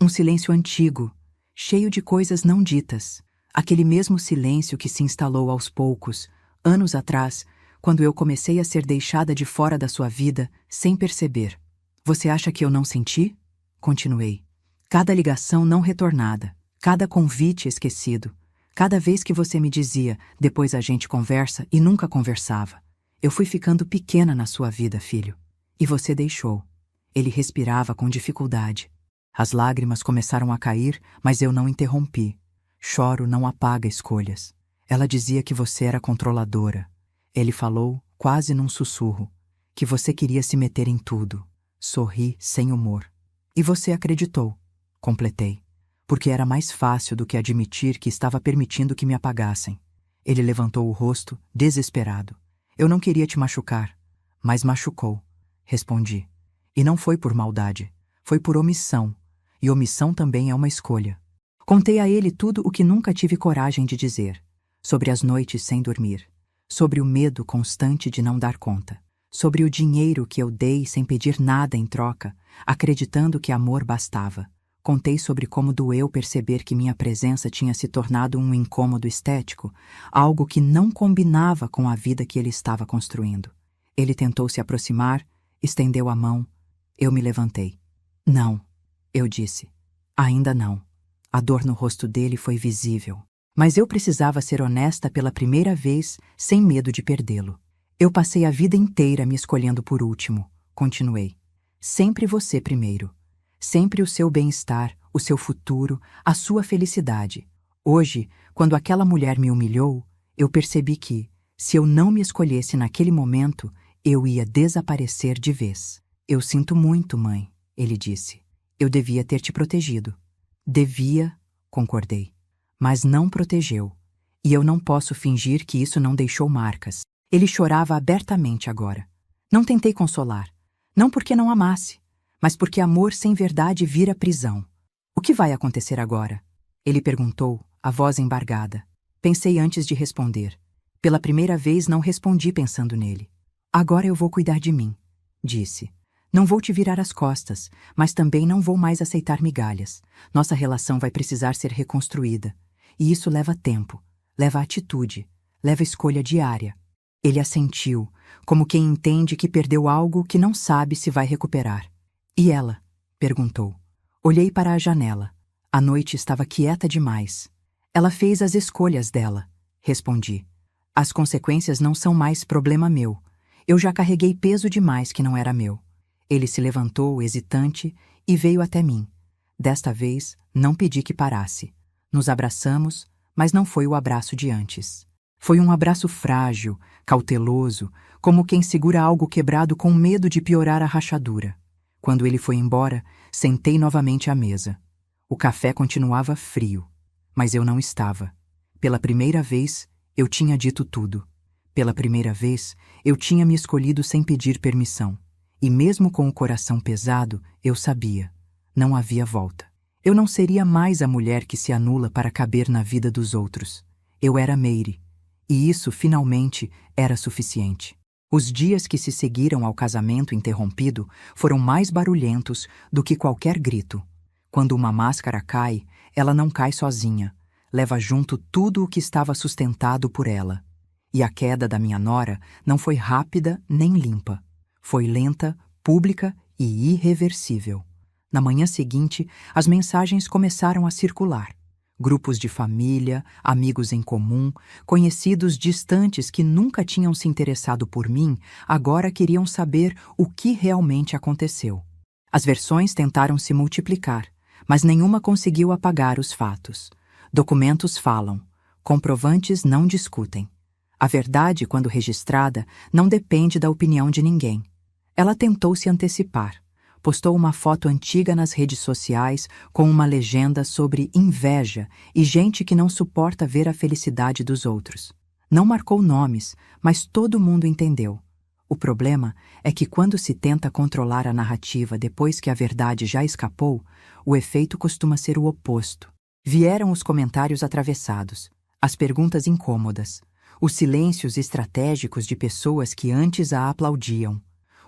Um silêncio antigo, cheio de coisas não ditas. Aquele mesmo silêncio que se instalou aos poucos, anos atrás, quando eu comecei a ser deixada de fora da sua vida, sem perceber. Você acha que eu não senti? Continuei. Cada ligação não retornada, cada convite esquecido, cada vez que você me dizia, depois a gente conversa e nunca conversava. Eu fui ficando pequena na sua vida, filho. E você deixou. Ele respirava com dificuldade. As lágrimas começaram a cair, mas eu não interrompi. Choro não apaga escolhas. Ela dizia que você era controladora. Ele falou, quase num sussurro, que você queria se meter em tudo. Sorri sem humor. E você acreditou, completei, porque era mais fácil do que admitir que estava permitindo que me apagassem. Ele levantou o rosto, desesperado. Eu não queria te machucar, mas machucou, respondi. E não foi por maldade, foi por omissão, e omissão também é uma escolha. Contei a ele tudo o que nunca tive coragem de dizer, sobre as noites sem dormir, sobre o medo constante de não dar conta, sobre o dinheiro que eu dei sem pedir nada em troca, acreditando que amor bastava. Contei sobre como doeu perceber que minha presença tinha se tornado um incômodo estético, algo que não combinava com a vida que ele estava construindo. Ele tentou se aproximar, Estendeu a mão. Eu me levantei. Não, eu disse. Ainda não. A dor no rosto dele foi visível. Mas eu precisava ser honesta pela primeira vez, sem medo de perdê-lo. Eu passei a vida inteira me escolhendo por último, continuei. Sempre você primeiro. Sempre o seu bem-estar, o seu futuro, a sua felicidade. Hoje, quando aquela mulher me humilhou, eu percebi que, se eu não me escolhesse naquele momento, eu ia desaparecer de vez. Eu sinto muito, mãe, ele disse. Eu devia ter te protegido. Devia, concordei. Mas não protegeu. E eu não posso fingir que isso não deixou marcas. Ele chorava abertamente agora. Não tentei consolar. Não porque não amasse, mas porque amor sem verdade vira prisão. O que vai acontecer agora? Ele perguntou, a voz embargada. Pensei antes de responder. Pela primeira vez não respondi pensando nele. Agora eu vou cuidar de mim, disse. Não vou te virar as costas, mas também não vou mais aceitar migalhas. Nossa relação vai precisar ser reconstruída. E isso leva tempo, leva atitude, leva escolha diária. Ele assentiu, como quem entende que perdeu algo que não sabe se vai recuperar. E ela? Perguntou. Olhei para a janela. A noite estava quieta demais. Ela fez as escolhas dela, respondi. As consequências não são mais problema meu. Eu já carreguei peso demais que não era meu. Ele se levantou, hesitante, e veio até mim. Desta vez, não pedi que parasse. Nos abraçamos, mas não foi o abraço de antes. Foi um abraço frágil, cauteloso, como quem segura algo quebrado com medo de piorar a rachadura. Quando ele foi embora, sentei novamente à mesa. O café continuava frio, mas eu não estava. Pela primeira vez, eu tinha dito tudo. Pela primeira vez, eu tinha me escolhido sem pedir permissão. E mesmo com o coração pesado, eu sabia. Não havia volta. Eu não seria mais a mulher que se anula para caber na vida dos outros. Eu era Meire. E isso, finalmente, era suficiente. Os dias que se seguiram ao casamento interrompido foram mais barulhentos do que qualquer grito. Quando uma máscara cai, ela não cai sozinha. Leva junto tudo o que estava sustentado por ela. E a queda da minha nora não foi rápida nem limpa. Foi lenta, pública e irreversível. Na manhã seguinte, as mensagens começaram a circular. Grupos de família, amigos em comum, conhecidos distantes que nunca tinham se interessado por mim, agora queriam saber o que realmente aconteceu. As versões tentaram se multiplicar, mas nenhuma conseguiu apagar os fatos. Documentos falam, comprovantes não discutem. A verdade, quando registrada, não depende da opinião de ninguém. Ela tentou se antecipar. Postou uma foto antiga nas redes sociais com uma legenda sobre inveja e gente que não suporta ver a felicidade dos outros. Não marcou nomes, mas todo mundo entendeu. O problema é que quando se tenta controlar a narrativa depois que a verdade já escapou, o efeito costuma ser o oposto. Vieram os comentários atravessados, as perguntas incômodas, os silêncios estratégicos de pessoas que antes a aplaudiam.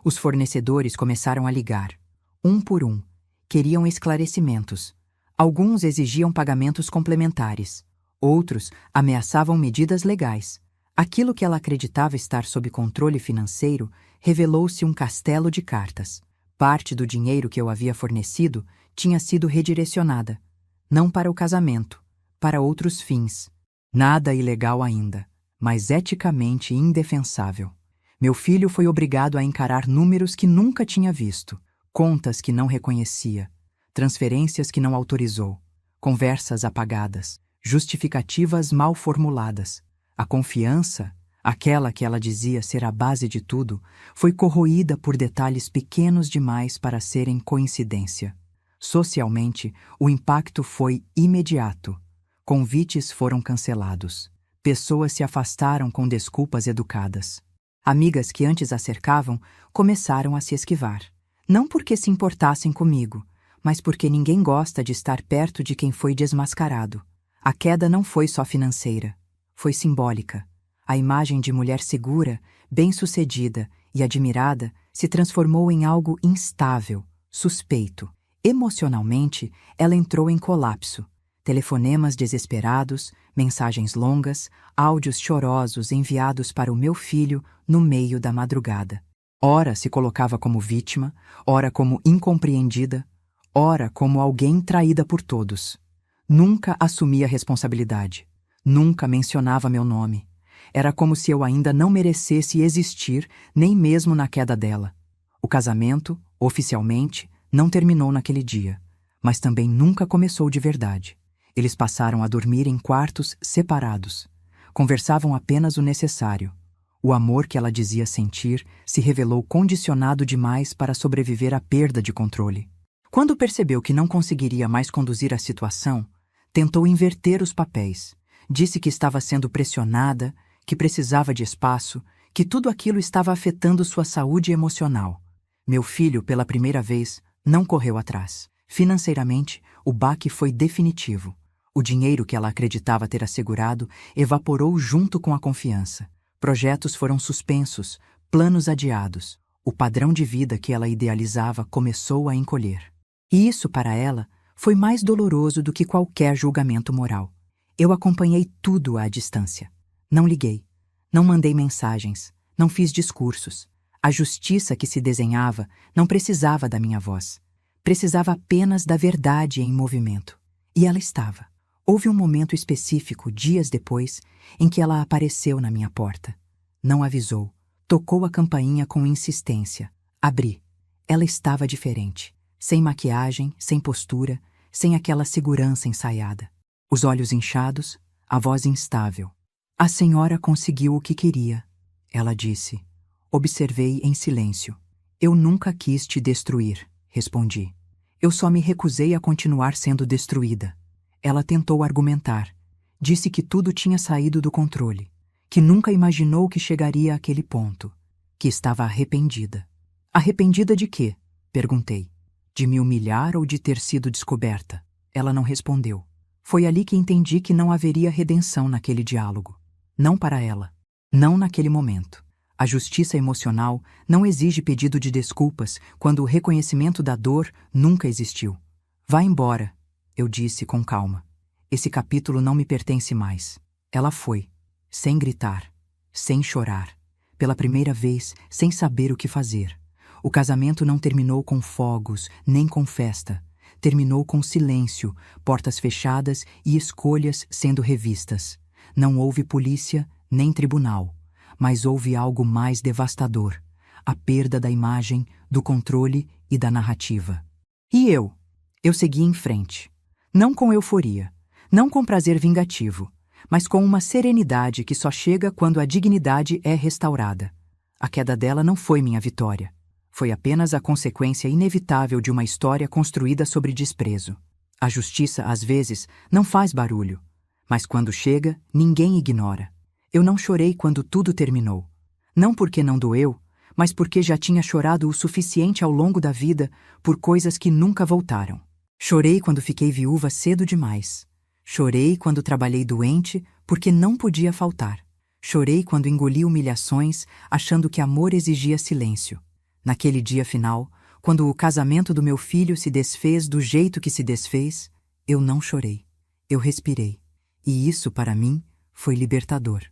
Os fornecedores começaram a ligar. Um por um. Queriam esclarecimentos. Alguns exigiam pagamentos complementares. Outros ameaçavam medidas legais. Aquilo que ela acreditava estar sob controle financeiro revelou-se um castelo de cartas. Parte do dinheiro que eu havia fornecido tinha sido redirecionada. Não para o casamento, para outros fins. Nada ilegal ainda, mas eticamente indefensável. Meu filho foi obrigado a encarar números que nunca tinha visto. Contas que não reconhecia, transferências que não autorizou, conversas apagadas, justificativas mal formuladas. A confiança, aquela que ela dizia ser a base de tudo, foi corroída por detalhes pequenos demais para serem coincidência. Socialmente, o impacto foi imediato. Convites foram cancelados. Pessoas se afastaram com desculpas educadas. Amigas que antes a cercavam começaram a se esquivar. Não porque se importassem comigo, mas porque ninguém gosta de estar perto de quem foi desmascarado. A queda não foi só financeira, foi simbólica. A imagem de mulher segura, bem-sucedida e admirada se transformou em algo instável, suspeito. Emocionalmente, ela entrou em colapso. Telefonemas desesperados, mensagens longas, áudios chorosos enviados para o meu filho no meio da madrugada. Ora se colocava como vítima, ora como incompreendida, ora como alguém traída por todos. Nunca assumia responsabilidade. Nunca mencionava meu nome. Era como se eu ainda não merecesse existir, nem mesmo na queda dela. O casamento, oficialmente, não terminou naquele dia, mas também nunca começou de verdade. Eles passaram a dormir em quartos separados. Conversavam apenas o necessário. O amor que ela dizia sentir se revelou condicionado demais para sobreviver à perda de controle. Quando percebeu que não conseguiria mais conduzir a situação, tentou inverter os papéis. Disse que estava sendo pressionada, que precisava de espaço, que tudo aquilo estava afetando sua saúde emocional. Meu filho, pela primeira vez, não correu atrás. Financeiramente, o baque foi definitivo. O dinheiro que ela acreditava ter assegurado evaporou junto com a confiança. Projetos foram suspensos, planos adiados. O padrão de vida que ela idealizava começou a encolher. E isso, para ela, foi mais doloroso do que qualquer julgamento moral. Eu acompanhei tudo à distância. Não liguei, não mandei mensagens, não fiz discursos. A justiça que se desenhava não precisava da minha voz. Precisava apenas da verdade em movimento. E ela estava. Houve um momento específico, dias depois, em que ela apareceu na minha porta. Não avisou. Tocou a campainha com insistência. Abri. Ela estava diferente. Sem maquiagem, sem postura, sem aquela segurança ensaiada. Os olhos inchados, a voz instável. A senhora conseguiu o que queria, ela disse. Observei em silêncio. Eu nunca quis te destruir, respondi. Eu só me recusei a continuar sendo destruída. Ela tentou argumentar. Disse que tudo tinha saído do controle, que nunca imaginou que chegaria àquele ponto, que estava arrependida. Arrependida de quê? Perguntei. De me humilhar ou de ter sido descoberta? Ela não respondeu. Foi ali que entendi que não haveria redenção naquele diálogo. Não para ela. Não naquele momento. A justiça emocional não exige pedido de desculpas quando o reconhecimento da dor nunca existiu. Vá embora, eu disse com calma. Esse capítulo não me pertence mais. Ela foi, sem gritar, sem chorar. Pela primeira vez, sem saber o que fazer. O casamento não terminou com fogos, nem com festa. Terminou com silêncio, portas fechadas e escolhas sendo revistas. Não houve polícia, nem tribunal. Mas houve algo mais devastador. A perda da imagem, do controle e da narrativa. E eu? Eu segui em frente. Não com euforia, não com prazer vingativo, mas com uma serenidade que só chega quando a dignidade é restaurada. A queda dela não foi minha vitória. Foi apenas a consequência inevitável de uma história construída sobre desprezo. A justiça, às vezes, não faz barulho, mas quando chega, ninguém ignora. Eu não chorei quando tudo terminou. Não porque não doeu, mas porque já tinha chorado o suficiente ao longo da vida por coisas que nunca voltaram. Chorei quando fiquei viúva cedo demais. Chorei quando trabalhei doente porque não podia faltar. Chorei quando engoli humilhações achando que amor exigia silêncio. Naquele dia final, quando o casamento do meu filho se desfez do jeito que se desfez, eu não chorei. Eu respirei. E isso, para mim, foi libertador.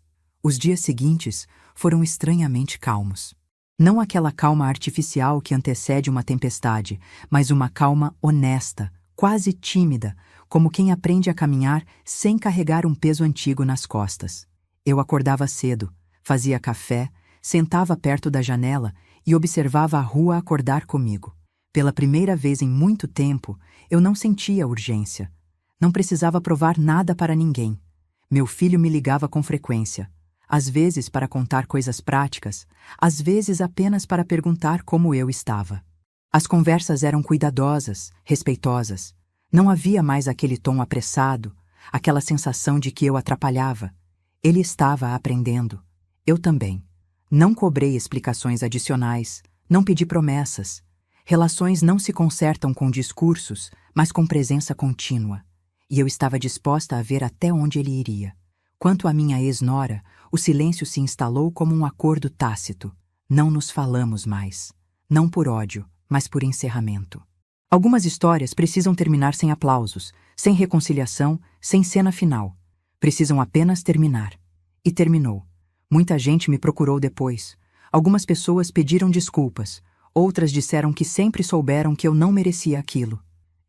Os dias seguintes foram estranhamente calmos. Não aquela calma artificial que antecede uma tempestade, mas uma calma honesta, quase tímida, como quem aprende a caminhar sem carregar um peso antigo nas costas. Eu acordava cedo, fazia café, sentava perto da janela e observava a rua acordar comigo. Pela primeira vez em muito tempo, eu não sentia urgência. Não precisava provar nada para ninguém. Meu filho me ligava com frequência. Às vezes para contar coisas práticas, às vezes apenas para perguntar como eu estava. As conversas eram cuidadosas, respeitosas. Não havia mais aquele tom apressado, aquela sensação de que eu atrapalhava. Ele estava aprendendo. Eu também. Não cobrei explicações adicionais, não pedi promessas. Relações não se consertam com discursos, mas com presença contínua. E eu estava disposta a ver até onde ele iria. Quanto à minha ex-nora, o silêncio se instalou como um acordo tácito. Não nos falamos mais. Não por ódio, mas por encerramento. Algumas histórias precisam terminar sem aplausos, sem reconciliação, sem cena final. Precisam apenas terminar. E terminou. Muita gente me procurou depois. Algumas pessoas pediram desculpas, outras disseram que sempre souberam que eu não merecia aquilo.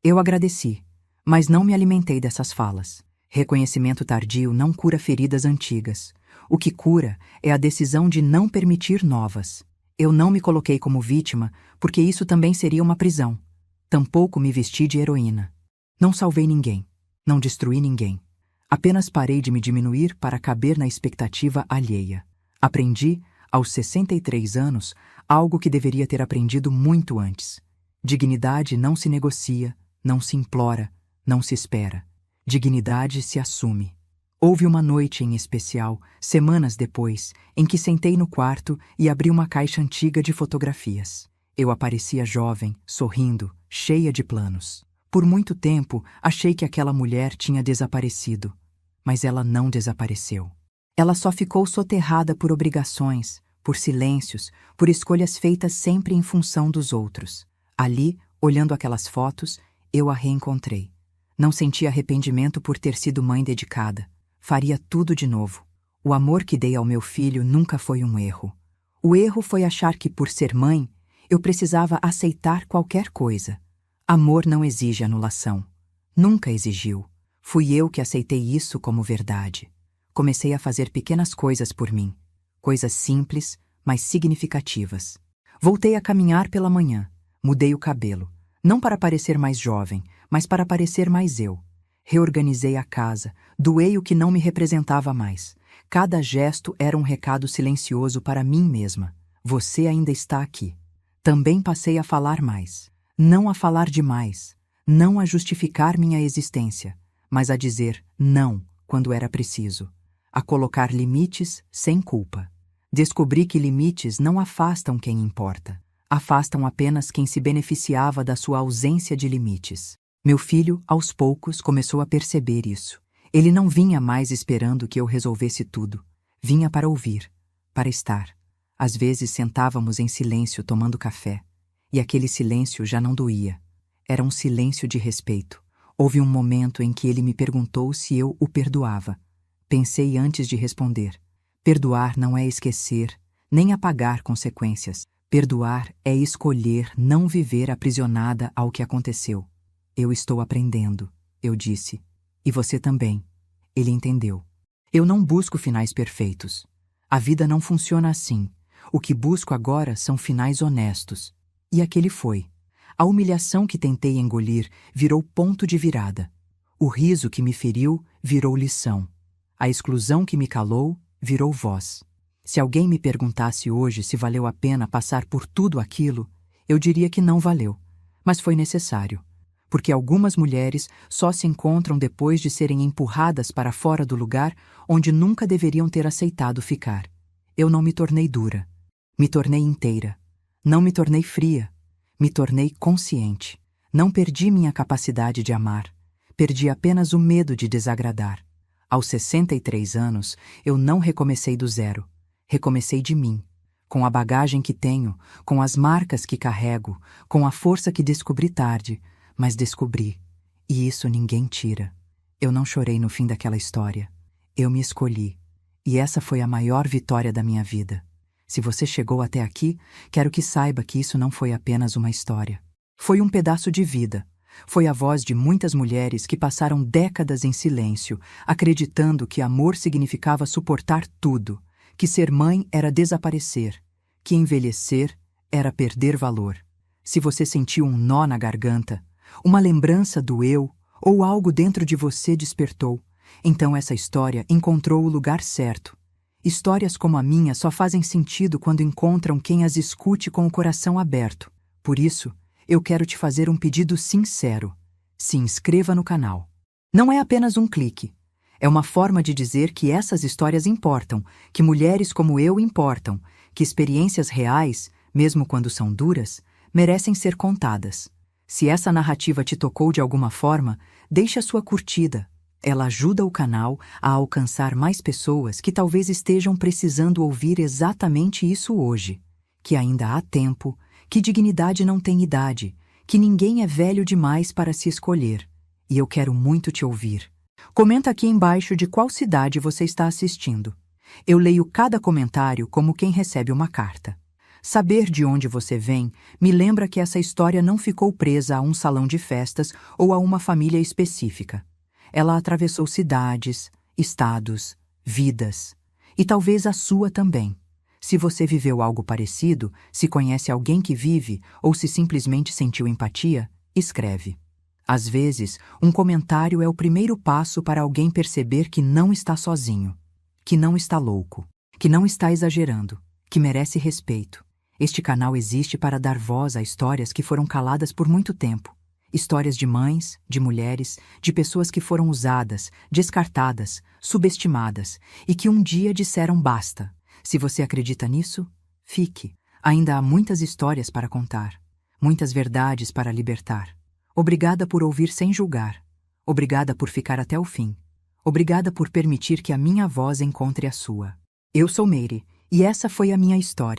Eu agradeci, mas não me alimentei dessas falas. Reconhecimento tardio não cura feridas antigas. O que cura é a decisão de não permitir novas. Eu não me coloquei como vítima, porque isso também seria uma prisão. Tampouco me vesti de heroína. Não salvei ninguém. Não destruí ninguém. Apenas parei de me diminuir para caber na expectativa alheia. Aprendi, aos 63 anos, algo que deveria ter aprendido muito antes. Dignidade não se negocia, não se implora, não se espera. Dignidade se assume. Houve uma noite em especial, semanas depois, em que sentei no quarto e abri uma caixa antiga de fotografias. Eu aparecia jovem, sorrindo, cheia de planos. Por muito tempo, achei que aquela mulher tinha desaparecido. Mas ela não desapareceu. Ela só ficou soterrada por obrigações, por silêncios, por escolhas feitas sempre em função dos outros. Ali, olhando aquelas fotos, eu a reencontrei. Não senti arrependimento por ter sido mãe dedicada. Faria tudo de novo. O amor que dei ao meu filho nunca foi um erro. O erro foi achar que, por ser mãe, eu precisava aceitar qualquer coisa. Amor não exige anulação. Nunca exigiu. Fui eu que aceitei isso como verdade. Comecei a fazer pequenas coisas por mim. Coisas simples, mas significativas. Voltei a caminhar pela manhã. Mudei o cabelo. Não para parecer mais jovem, mas para parecer mais eu. Reorganizei a casa. Doei o que não me representava mais. Cada gesto era um recado silencioso para mim mesma. Você ainda está aqui. Também passei a falar mais. Não a falar demais. Não a justificar minha existência, mas a dizer não quando era preciso. A colocar limites sem culpa. Descobri que limites não afastam quem importa. Afastam apenas quem se beneficiava da sua ausência de limites. Meu filho, aos poucos, começou a perceber isso. Ele não vinha mais esperando que eu resolvesse tudo. Vinha para ouvir, para estar. Às vezes sentávamos em silêncio tomando café, e aquele silêncio já não doía. Era um silêncio de respeito. Houve um momento em que ele me perguntou se eu o perdoava. Pensei antes de responder. Perdoar não é esquecer, nem apagar consequências. Perdoar é escolher não viver aprisionada ao que aconteceu. Eu estou aprendendo, eu disse. E você também. Ele entendeu. Eu não busco finais perfeitos. A vida não funciona assim. O que busco agora são finais honestos. E aquele foi. A humilhação que tentei engolir virou ponto de virada. O riso que me feriu virou lição. A exclusão que me calou virou voz. Se alguém me perguntasse hoje se valeu a pena passar por tudo aquilo, eu diria que não valeu. Mas foi necessário. Porque algumas mulheres só se encontram depois de serem empurradas para fora do lugar onde nunca deveriam ter aceitado ficar. Eu não me tornei dura. Me tornei inteira. Não me tornei fria. Me tornei consciente. Não perdi minha capacidade de amar. Perdi apenas o medo de desagradar. Aos 63 anos, eu não recomecei do zero. Recomecei de mim. Com a bagagem que tenho, com as marcas que carrego, com a força que descobri tarde, mas descobri. E isso ninguém tira. Eu não chorei no fim daquela história. Eu me escolhi. E essa foi a maior vitória da minha vida. Se você chegou até aqui, quero que saiba que isso não foi apenas uma história. Foi um pedaço de vida. Foi a voz de muitas mulheres que passaram décadas em silêncio, acreditando que amor significava suportar tudo, que ser mãe era desaparecer, que envelhecer era perder valor. Se você sentiu um nó na garganta, uma lembrança do eu ou algo dentro de você despertou, então essa história encontrou o lugar certo. Histórias como a minha só fazem sentido quando encontram quem as escute com o coração aberto. Por isso, eu quero te fazer um pedido sincero. Se inscreva no canal. Não é apenas um clique. É uma forma de dizer que essas histórias importam, que mulheres como eu importam, que experiências reais, mesmo quando são duras, merecem ser contadas. Se essa narrativa te tocou de alguma forma, deixe a sua curtida. Ela ajuda o canal a alcançar mais pessoas que talvez estejam precisando ouvir exatamente isso hoje. Que ainda há tempo, que dignidade não tem idade, que ninguém é velho demais para se escolher. E eu quero muito te ouvir. Comenta aqui embaixo de qual cidade você está assistindo. Eu leio cada comentário como quem recebe uma carta. Saber de onde você vem me lembra que essa história não ficou presa a um salão de festas ou a uma família específica. Ela atravessou cidades, estados, vidas. E talvez a sua também. Se você viveu algo parecido, se conhece alguém que vive ou se simplesmente sentiu empatia, escreve. Às vezes, um comentário é o primeiro passo para alguém perceber que não está sozinho, que não está louco, que não está exagerando, que merece respeito. Este canal existe para dar voz a histórias que foram caladas por muito tempo. Histórias de mães, de mulheres, de pessoas que foram usadas, descartadas, subestimadas e que um dia disseram basta. Se você acredita nisso, fique. Ainda há muitas histórias para contar, muitas verdades para libertar. Obrigada por ouvir sem julgar. Obrigada por ficar até o fim. Obrigada por permitir que a minha voz encontre a sua. Eu sou Meire, e essa foi a minha história.